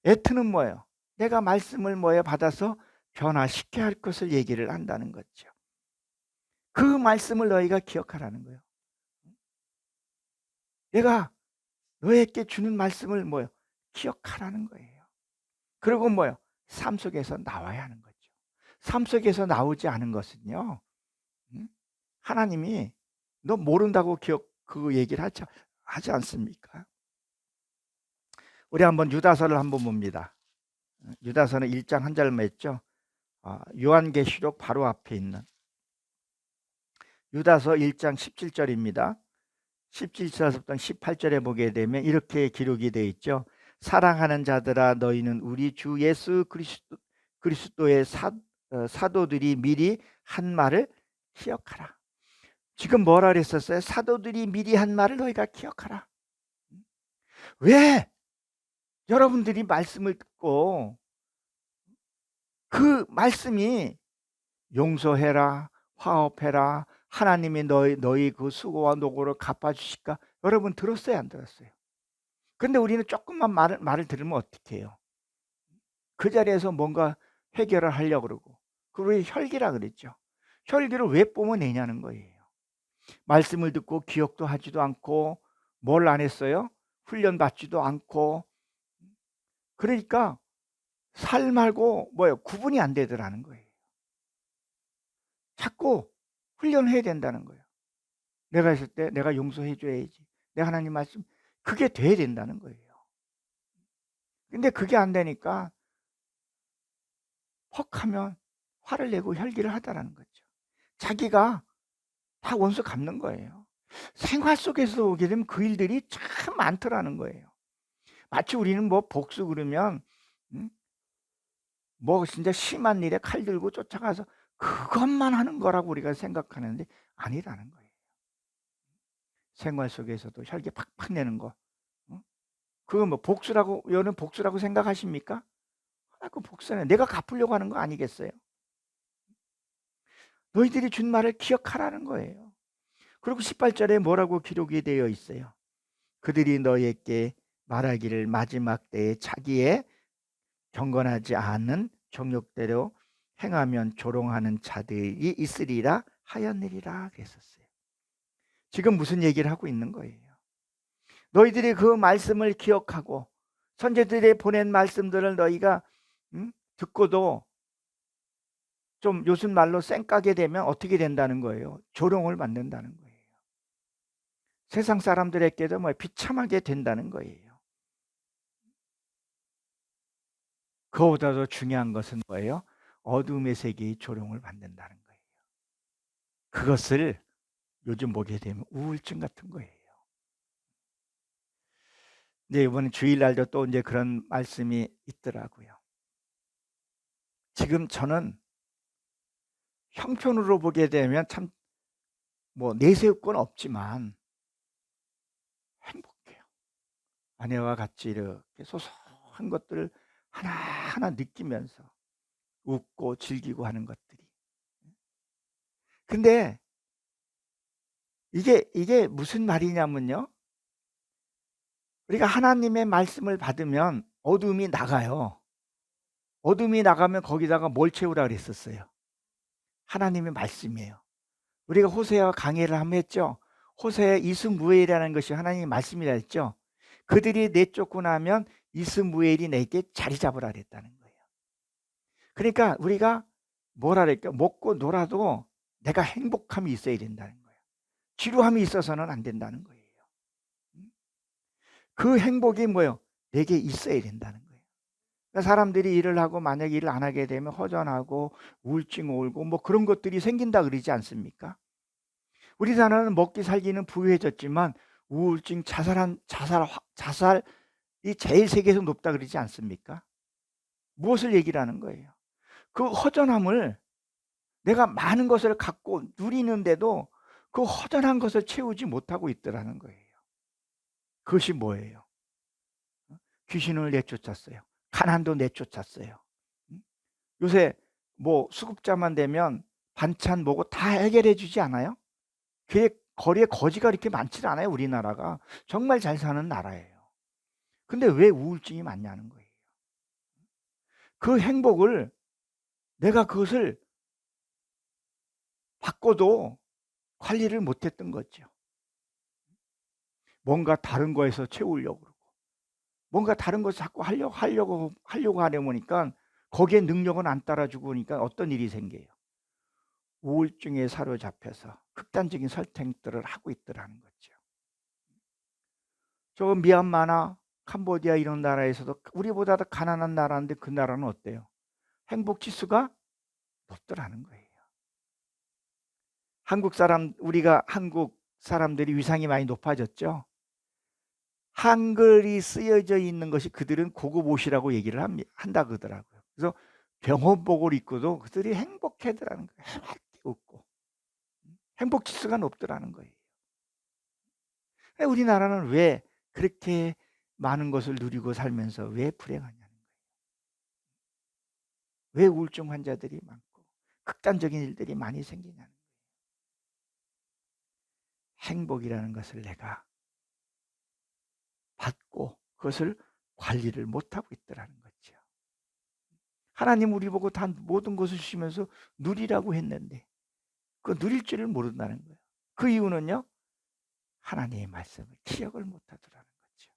에트는 뭐예요? 내가 말씀을 받아서 변화시켜야 할 것을 얘기를 한다는 거죠. 그 말씀을 너희가 기억하라는 거예요. 내가 너에게 주는 말씀을 기억하라는 거예요. 그리고 삶 속에서 나와야 하는 거죠. 삶 속에서 나오지 않은 것은요. 하나님이 너 모른다고 그 얘기를 하지 않습니까? 우리 한번 유다서를 한번 봅니다. 유다서는 1장 한 절만 했죠. 요한계시록 바로 앞에 있는 유다서 1장 17절입니다. 17절부터 18절에 보게 되면 이렇게 기록이 되어 있죠. 사랑하는 자들아 너희는 우리 주 예수 그리스도의 사도들이 미리 한 말을 기억하라. 지금 뭐라 그랬었어요? 사도들이 미리 한 말을 너희가 기억하라. 왜? 여러분들이 말씀을 듣고 그 말씀이 용서해라, 화합해라, 하나님이 너희 그 수고와 노고를 갚아주실까? 여러분 들었어요, 안 들었어요? 근데 우리는 조금만 말을 들으면 어떻게 해요? 그 자리에서 뭔가 해결을 하려고 그러고 그걸 혈기라 그랬죠. 혈기를 왜 뿜어내냐는 거예요. 말씀을 듣고 기억도 하지도 않고 뭘 안 했어요? 훈련 받지도 않고 그러니까 삶하고 구분이 안 되더라는 거예요. 자꾸 훈련해야 된다는 거예요. 내가 했을 때 내가 용서해 줘야지. 내 하나님 말씀 그게 돼야 된다는 거예요. 근데 그게 안 되니까 헉하면 화를 내고 혈기를 하다라는 거죠. 자기가 다 원수 갚는 거예요. 생활 속에서 오게 되면 그 일들이 참 많더라는 거예요. 마치 우리는 뭐 복수 그러면 뭐 진짜 심한 일에 칼 들고 쫓아가서 그것만 하는 거라고 우리가 생각하는데 아니라는 거예요. 생활 속에서도 혈기 팍팍 내는 거. 그거 뭐 복수라고, 여러분 복수라고 생각하십니까? 그 복수는 내가 갚으려고 하는 거 아니겠어요? 너희들이 준 말을 기억하라는 거예요. 그리고 18절에 뭐라고 기록이 되어 있어요? 그들이 너희에게 말하기를 마지막 때에 자기의 경건하지 않은 정욕대로 행하면 조롱하는 자들이 있으리라 하였느니라 그랬었어요. 지금 무슨 얘기를 하고 있는 거예요? 너희들이 그 말씀을 기억하고 선제들이 보낸 말씀들을 너희가 듣고도 좀 요즘 말로 쌩까게 되면 어떻게 된다는 거예요? 조롱을 받는다는 거예요. 세상 사람들에게도 뭐 비참하게 된다는 거예요. 그거보다도 중요한 것은 뭐예요? 어둠의 세계의 조롱을 받는다는 거예요. 그것을 요즘 보게 되면 우울증 같은 거예요. 근데 이번 주일날도 또 이제 그런 말씀이 있더라고요. 지금 저는 형편으로 보게 되면 참 뭐 내세울 건 없지만 행복해요. 아내와 같이 이렇게 소소한 것들을 하나하나 느끼면서 웃고 즐기고 하는 것들이. 근데 이게 무슨 말이냐면요. 우리가 하나님의 말씀을 받으면 어둠이 나가요. 어둠이 나가면 거기다가 뭘 채우라 그랬었어요? 하나님의 말씀이에요. 우리가 호세아와 강해를 한번 했죠. 호세아 이스무엘이라는 것이 하나님의 말씀이라 했죠. 그들이 내쫓고 나면 이스무엘이 내게 자리 잡으라 그랬다는 거예요. 그러니까 우리가 뭐라 그럴까? 먹고 놀아도 내가 행복함이 있어야 된다는 거예요. 지루함이 있어서는 안 된다는 거예요. 그 행복이 뭐예요? 내게 있어야 된다는 거예요. 그러니까 사람들이 일을 하고 만약에 일을 안 하게 되면 허전하고 우울증 오고 뭐 그런 것들이 생긴다 그러지 않습니까? 우리나라는 먹기 살기는 부유해졌지만 우울증, 자살이 제일 세계에서 높다 그러지 않습니까? 무엇을 얘기를 하는 거예요? 그 허전함을 내가 많은 것을 갖고 누리는데도 그 허전한 것을 채우지 못하고 있더라는 거예요. 그것이 뭐예요? 귀신을 내쫓았어요. 가난도 내쫓았어요. 요새 뭐 수급자만 되면 반찬 뭐고 다 해결해 주지 않아요? 거리에 거지가 이렇게 많지 않아요. 우리나라가 정말 잘 사는 나라예요. 근데 왜 우울증이 많냐는 거예요. 그 행복을 내가 그것을 받고도 관리를 못했던 거죠. 뭔가 다른 거에서 채우려고 그러고 뭔가 다른 것을 자꾸 하려고 하려 보니까 거기에 능력은 안 따라주고 그러니까 어떤 일이 생겨요? 우울증에 사로잡혀서 극단적인 선택들을 하고 있더라는 거죠. 저 미얀마나 캄보디아 이런 나라에서도 우리보다 더 가난한 나라인데 그 나라는 어때요? 행복 지수가 높더라는 거예요. 우리가 한국 사람들이 위상이 많이 높아졌죠. 한글이 쓰여져 있는 것이 그들은 고급 옷이라고 얘기를 한다 그러더라고요. 그래서 병원복을 입고도 그들이 행복하더라는 거예요. 해맑게 웃고 행복 지수가 높더라는 거예요. 우리나라는 왜 그렇게 많은 것을 누리고 살면서 왜 불행하냐는 거예요. 왜 우울증 환자들이 많고 극단적인 일들이 많이 생기냐는 거예요. 행복이라는 것을 내가 받고 그것을 관리를 못하고 있더라는 거죠. 하나님 우리 보고 다 모든 것을 주시면서 누리라고 했는데 그 누릴 줄을 모른다는 거예요. 그 이유는요. 하나님의 말씀을 기억을 못하더라는 거죠.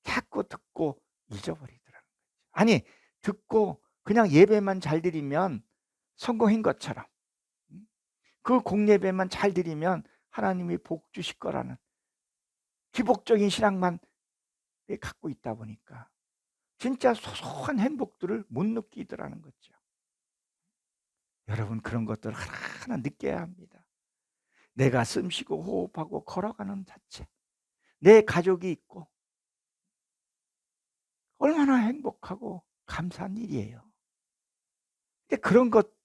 자꾸 듣고 잊어버리더라는 거죠. 아니 듣고 그냥 예배만 잘 드리면 성공인 것처럼 그 공예배만 잘 드리면 하나님이 복 주실 거라는 기복적인 신앙만 갖고 있다 보니까 진짜 소소한 행복들을 못 느끼더라는 거죠. 여러분 그런 것들을 하나하나 느껴야 합니다. 내가 숨쉬고 호흡하고 걸어가는 자체, 내 가족이 있고 얼마나 행복하고 감사한 일이에요. 근데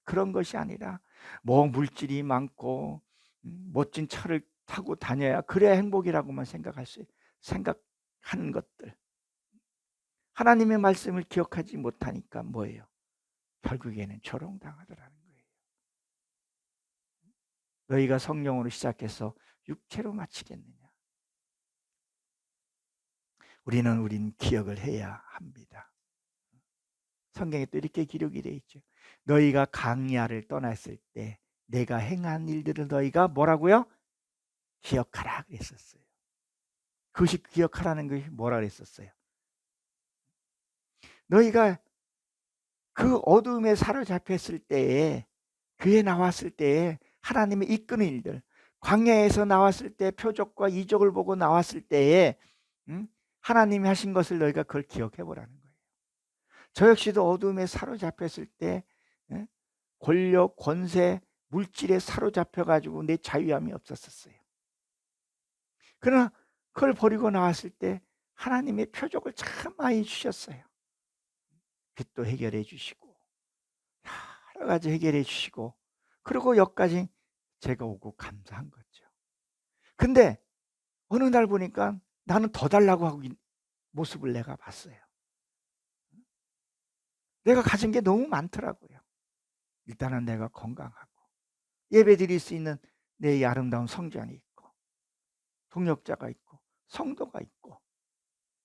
그런 것이 아니라 뭐 물질이 많고 멋진 차를 타고 다녀야 그래야 행복이라고만 생각하는 것들. 하나님의 말씀을 기억하지 못하니까 뭐예요? 결국에는 조롱당하더라는 거예요. 너희가 성령으로 시작해서 육체로 마치겠느냐? 우리는 기억을 해야 합니다. 성경에 또 이렇게 기록이 되어 있죠. 너희가 광야를 떠났을 때 내가 행한 일들을 너희가 뭐라고요? 기억하라 그랬었어요. 그것이 기억하라는 것이 뭐라 그랬었어요? 너희가 그 어둠에 사로잡혔을 때에, 교회 나왔을 때에 하나님의 이끄는 일들, 광야에서 나왔을 때 표적과 이적을 보고 나왔을 때에 하나님이 하신 것을 너희가 그걸 기억해 보라는 거예요. 저 역시도 어둠에 사로잡혔을 때 권력, 권세, 물질에 사로잡혀 가지고 내 자유함이 없었어요. 그러나 그걸 버리고 나왔을 때 하나님의 표적을 참 많이 주셨어요. 빚도 해결해 주시고 여러 가지 해결해 주시고, 그리고 여기까지 제가 오고 감사한 거죠. 근데 어느 날 보니까 나는 더 달라고 하고 모습을 내가 봤어요. 내가 가진 게 너무 많더라고요. 일단은 내가 건강하고 예배 드릴 수 있는 내 아름다운 성전이 있고 동역자가 있고 성도가 있고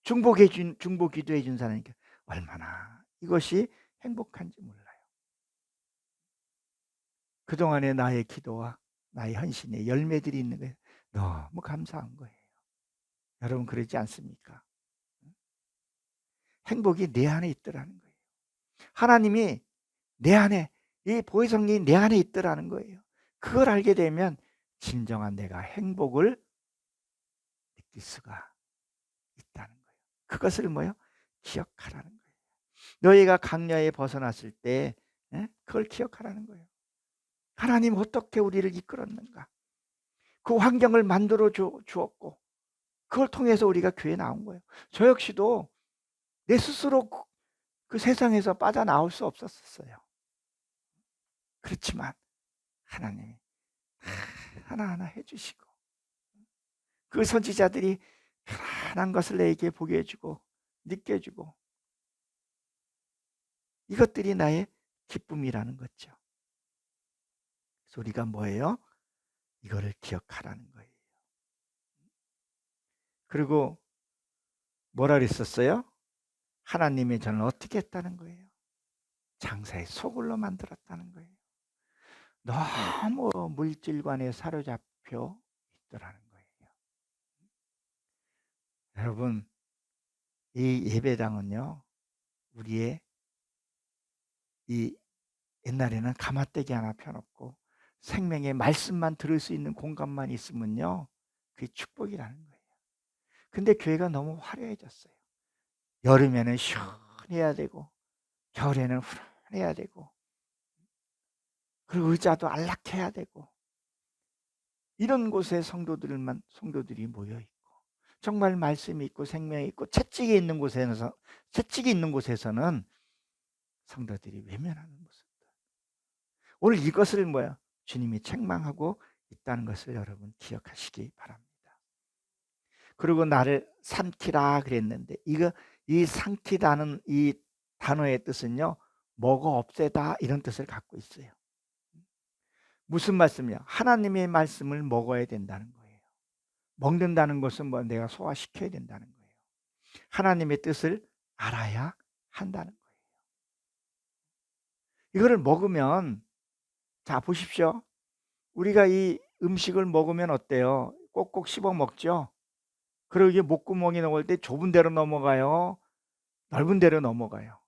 중보 기도해 준 사람이니까 얼마나 이것이 행복한지 몰라요. 그동안의 나의 기도와 나의 헌신의 열매들이 있는 게 너무 감사한 거예요. 여러분 그러지 않습니까? 행복이 내 안에 있더라는 거예요. 하나님이 내 안에, 이 보혜성이 내 안에 있더라는 거예요. 그걸 알게 되면 진정한 내가 행복을 느낄 수가 있다는 거예요. 그것을 뭐요? 기억하라는 거예요. 너희가 강야에 벗어났을 때 그걸 기억하라는 거예요. 하나님 어떻게 우리를 이끌었는가? 그 환경을 만들어 주었고 그걸 통해서 우리가 교회에 나온 거예요. 저 역시도 내 스스로 그 세상에서 빠져나올 수 없었어요. 그렇지만 하나님이 하나하나 해주시고 그 선지자들이 편안한 것을 내게 보게 해주고 느껴주고, 이것들이 나의 기쁨이라는 거죠. 그래서 우리가 뭐예요? 이거를 기억하라는 거예요. 그리고 뭐라 그랬었어요? 하나님이 저는 어떻게 했다는 거예요? 장사의 소굴로 만들었다는 거예요. 너무 물질관에 사로잡혀 있더라는 거예요. 여러분, 이 예배당은요, 우리의 이 옛날에는 가마떼기 하나 펴놓고 생명의 말씀만 들을 수 있는 공간만 있으면요, 그게 축복이라는 거예요. 근데 교회가 너무 화려해졌어요. 여름에는 시원해야 되고 겨울에는 훈훈해야 되고 그리고 의자도 안락해야 되고, 이런 곳에 성도들이 모여 있고 정말 말씀이 있고 생명이 있고 채찍이 있는 곳에서는 성도들이 외면하는 모습들. 오늘 이것을 뭐야? 주님이 책망하고 있다는 것을 여러분 기억하시기 바랍니다. 그리고 나를 삼키라 그랬는데 이 삼키다는 이 단어의 뜻은요, 먹어 없애다 이런 뜻을 갖고 있어요. 무슨 말씀이야? 하나님의 말씀을 먹어야 된다는 거예요. 먹는다는 것은 뭐 내가 소화시켜야 된다는 거예요. 하나님의 뜻을 알아야 한다는 거예요. 이거를 먹으면, 자 보십시오. 우리가 이 음식을 먹으면 어때요? 꼭꼭 씹어 먹죠. 그리고 이게 목구멍이 넘어갈 때 좁은 데로 넘어가요? 넓은 데로 넘어가요?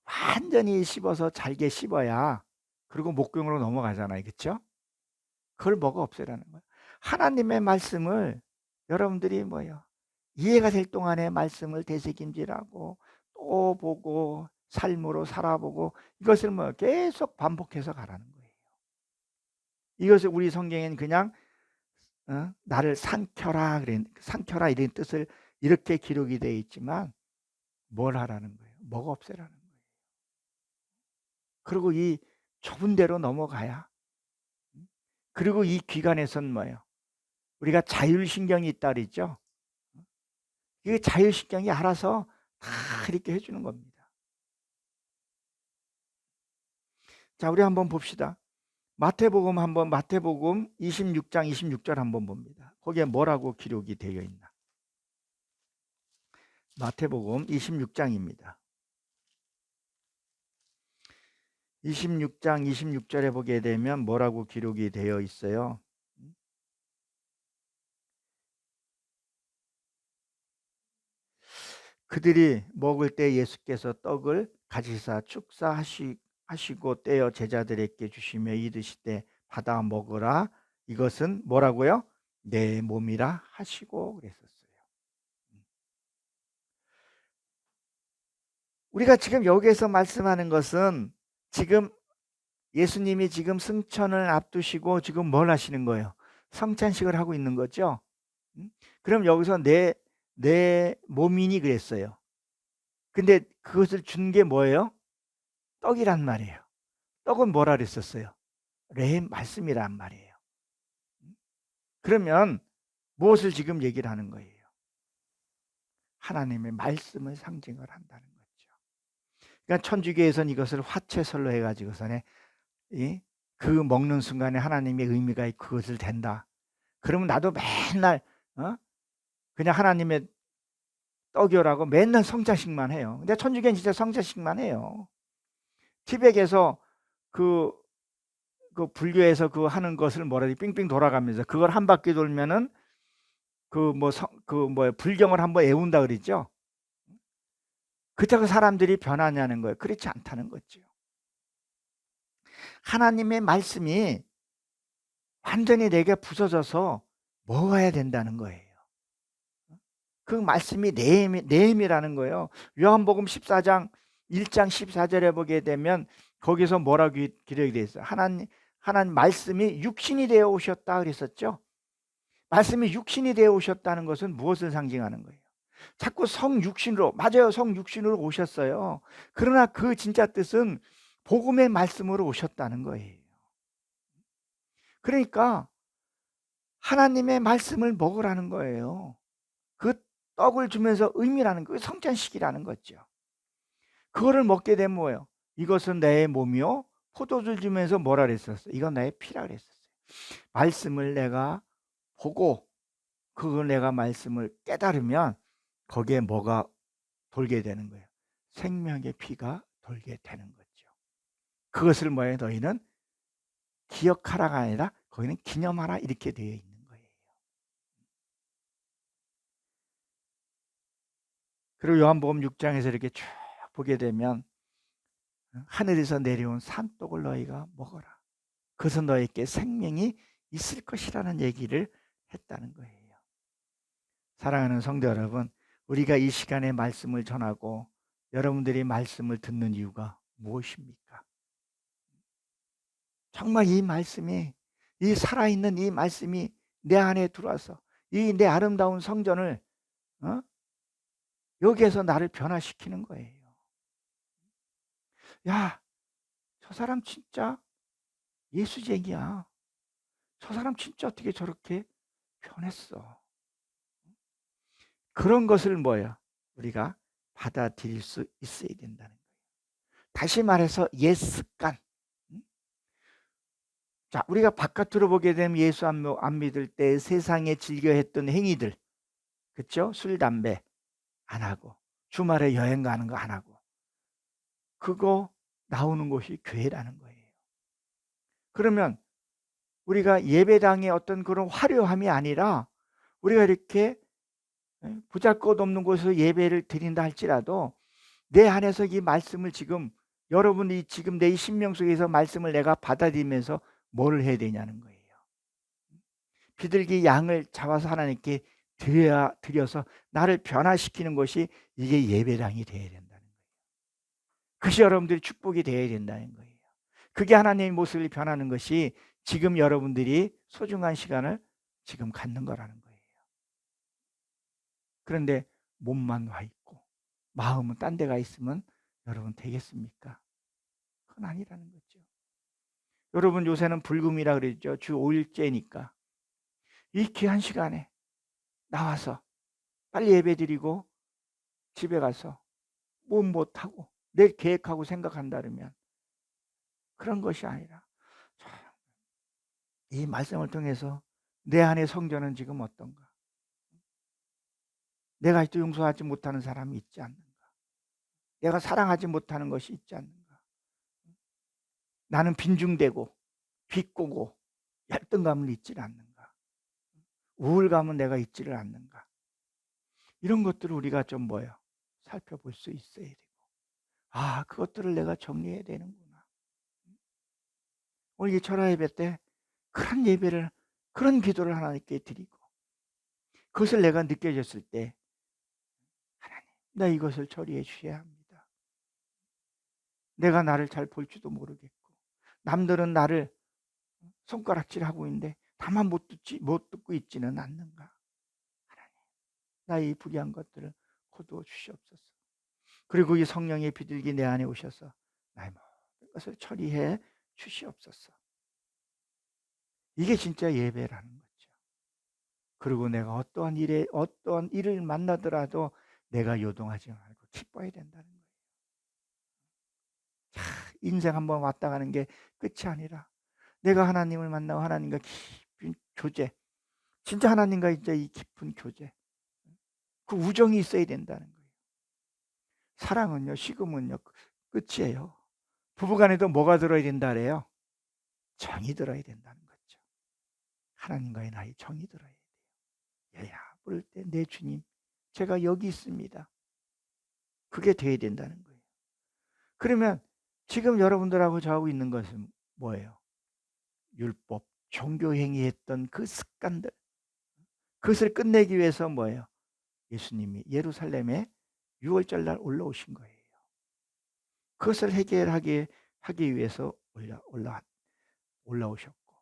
완전히 씹어서 잘게 씹어야 그리고 목구멍으로 넘어가잖아요. 그렇죠? 그걸 먹어 없애라는 거예요. 하나님의 말씀을 여러분들이 뭐예요? 이해가 될 동안에 말씀을 되새김질하고 또 보고 삶으로 살아보고 이것을 계속 반복해서 가라는 거예요. 이것을 우리 성경에는 그냥 나를 삼켜라 이런 뜻을 이렇게 기록이 되어 있지만 뭘 하라는 거예요? 뭐가 없애라는 거예요. 그리고 이 좁은 데로 넘어가야, 그리고 이 기간에선 뭐예요? 우리가 자율신경이 있다 그랬죠? 이 자율신경이 알아서 다 이렇게 해주는 겁니다. 자, 우리 한번 봅시다. 마태복음 26장 26절 한번 봅니다. 거기에 뭐라고 기록이 되어 있나? 마태복음 26장입니다. 26장 26절에 보게 되면 뭐라고 기록이 되어 있어요? 그들이 먹을 때 예수께서 떡을 가지사 축사하시고 떼어 제자들에게 주시며 이르시되 받아 먹으라, 이것은 뭐라고요? 내 몸이라 하시고 그랬었어요. 우리가 지금 여기에서 말씀하는 것은 지금 예수님이 지금 승천을 앞두시고 지금 뭘 하시는 거예요? 성찬식을 하고 있는 거죠. 그럼 여기서 내 몸이니 그랬어요. 근데 그것을 준 게 뭐예요? 떡이란 말이에요. 떡은 뭐라 그랬었어요? 말씀이란 말이에요. 그러면 무엇을 지금 얘기를 하는 거예요? 하나님의 말씀을 상징을 한다는 거죠. 그러니까 천주교에서는 이것을 화채설로 해가지고서는 그 먹는 순간에 하나님의 의미가 그것을 된다. 그러면 나도 맨날 그냥 하나님의 떡이라고 맨날 성찬식만 해요. 근데 천주교는 진짜 성찬식만 해요. 티백에서 그 불교에서 그 하는 것을 빙빙 돌아가면서 그걸 한 바퀴 돌면은 불경을 한번 애운다 그랬죠. 그렇다고 사람들이 변하냐는 거예요. 그렇지 않다는 거죠. 하나님의 말씀이 완전히 내게 부서져서 먹어야 된다는 거예요. 그 말씀이 내힘이라는 거예요. 요한복음 14장 1장 14절에 보게 되면 거기서 뭐라고 기록이 되어 있어요? 하나님 말씀이 육신이 되어 오셨다 그랬었죠. 말씀이 육신이 되어 오셨다는 것은 무엇을 상징하는 거예요? 자꾸 성육신으로, 맞아요, 성육신으로 오셨어요. 그러나 그 진짜 뜻은 복음의 말씀으로 오셨다는 거예요. 그러니까 하나님의 말씀을 먹으라는 거예요. 그 떡을 주면서 의미라는 거, 성찬식이라는 거죠. 그거를 먹게 되면 뭐예요? 이것은 내 몸이요, 포도주를 주면서 뭐라 그랬었어요? 이건 나의 피라 그랬었어요. 말씀을 내가 보고 그걸 내가 말씀을 깨달으면 거기에 뭐가 돌게 되는 거예요? 생명의 피가 돌게 되는 거죠. 그것을 뭐예요? 너희는 기억하라가 아니라 거기는 기념하라 이렇게 되어 있는 거예요. 그리고 요한복음 6장에서 이렇게 쭉 보게 되면 하늘에서 내려온 산떡을 너희가 먹어라. 그것은 너희에게 생명이 있을 것이라는 얘기를 했다는 거예요. 사랑하는 성도 여러분, 우리가 이 시간에 말씀을 전하고 여러분들이 말씀을 듣는 이유가 무엇입니까? 정말 이 말씀이, 이 살아있는 이 말씀이 내 안에 들어와서 이 내 아름다운 성전을 여기에서 나를 변화시키는 거예요. 야, 저 사람 진짜 예수쟁이야. 저 사람 진짜 어떻게 저렇게 변했어. 그런 것을 뭐야? 우리가 받아들일 수 있어야 된다는 거예요. 다시 말해서 옛 습관. 자, 우리가 바깥으로 보게 되면 예수 안 믿을 때 세상에 즐겨 했던 행위들, 그렇죠? 술, 담배 안 하고 주말에 여행 가는 거 안 하고 그거 나오는 곳이 교회라는 거예요. 그러면 우리가 예배당의 어떤 그런 화려함이 아니라 우리가 이렇게 보잘것없는 곳에서 예배를 드린다 할지라도 내 안에서 이 말씀을 지금 여러분이 지금 내 심령 속에서 말씀을 내가 받아들이면서 뭘 해야 되냐는 거예요. 비둘기 양을 잡아서 하나님께 드려서 나를 변화시키는 것이 이게 예배당이 되어야 된다는 거예요. 그것이 여러분들이 축복이 되어야 된다는 거예요. 그게 하나님의 모습을 변하는 것이 지금 여러분들이 소중한 시간을 지금 갖는 거라는 거예요. 그런데 몸만 와 있고 마음은 딴 데가 있으면 여러분 되겠습니까? 그건 아니라는 거죠. 여러분 요새는 불금이라 그랬죠. 주 5일째니까 이 귀한 시간에 나와서 빨리 예배드리고 집에 가서 뭐 못하고 내 계획하고 생각한다면 그런 것이 아니라 이 말씀을 통해서 내 안의 성전은 지금 어떤가? 내가 아직도 용서하지 못하는 사람이 있지 않는가? 내가 사랑하지 못하는 것이 있지 않는가? 나는 빈중되고 비꼬고 열등감을 잊지를 않는가? 우울감은 내가 잊지를 않는가? 이런 것들을 우리가 좀 살펴볼 수 있어야 되고, 아, 그것들을 내가 정리해야 되는구나. 오늘 이 철야 예배 때 그런 예배를, 그런 기도를 하나님께 드리고, 그것을 내가 느껴졌을 때 하나님, 나 이것을 처리해 주셔야 합니다. 내가 나를 잘 볼지도 모르겠고 남들은 나를 손가락질하고 있는데 다만 못 듣고 있지는 않는가? 하나님, 나의 불의한 것들을 거두어 주시옵소서. 그리고 이 성령의 비둘기 내 안에 오셔서 나의 모든 것을 처리해 주시옵소서. 이게 진짜 예배라는 거죠. 그리고 내가 어떠한 일을 만나더라도 내가 요동하지 말고 기뻐야 된다는 거예요. 자, 인생 한번 왔다 가는 게 끝이 아니라 내가 하나님을 만나고 하나님과 깊은 교제, 진짜 하나님과 진짜 이 깊은 교제, 그 우정이 있어야 된다는 거예요. 사랑은요, 식음은요 끝이에요. 부부간에도 뭐가 들어야 된다 그래요? 정이 들어야 된다는 거죠. 하나님과의 나의 정이 들어야 돼요. 얘야 부를 때 내 주님, 제가 여기 있습니다. 그게 돼야 된다는 거예요. 그러면 지금 여러분들하고 저하고 있는 것은 뭐예요? 율법, 종교행위 했던 그 습관들, 그것을 끝내기 위해서 뭐예요? 예수님이 예루살렘에 6월절 날 올라오신 거예요. 그것을 해결하기 위해서 올라오셨고,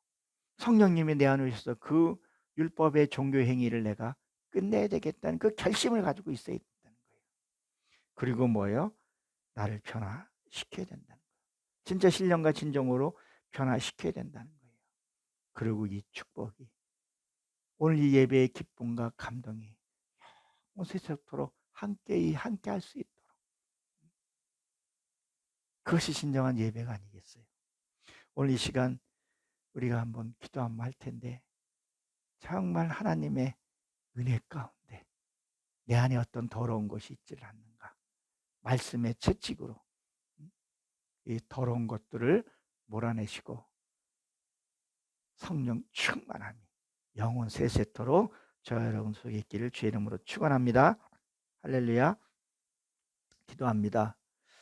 성령님이 내 안에 오셔서 그 율법의 종교 행위를 내가 끝내야 되겠다는 그 결심을 가지고 있어야 된다는 거예요. 그리고 뭐예요? 나를 변화시켜야 된다는 거예요. 진짜 신령과 진정으로 변화시켜야 된다는 거예요. 그리고 이 축복이, 오늘 이 예배의 기쁨과 감동이 세세토록 함께 할 수 있도록, 그것이 진정한 예배가 아니겠어요? 오늘 이 시간 우리가 한번 기도 한번 할 텐데, 정말 하나님의 은혜 가운데 내 안에 어떤 더러운 것이 있지를 않는가? 말씀의 채찍으로 이 더러운 것들을 몰아내시고 성령 충만함이 영혼 세세토록 저와 여러분 속에 있기를 주의 이름으로 축원합니다. 할렐루야. 기도합니다.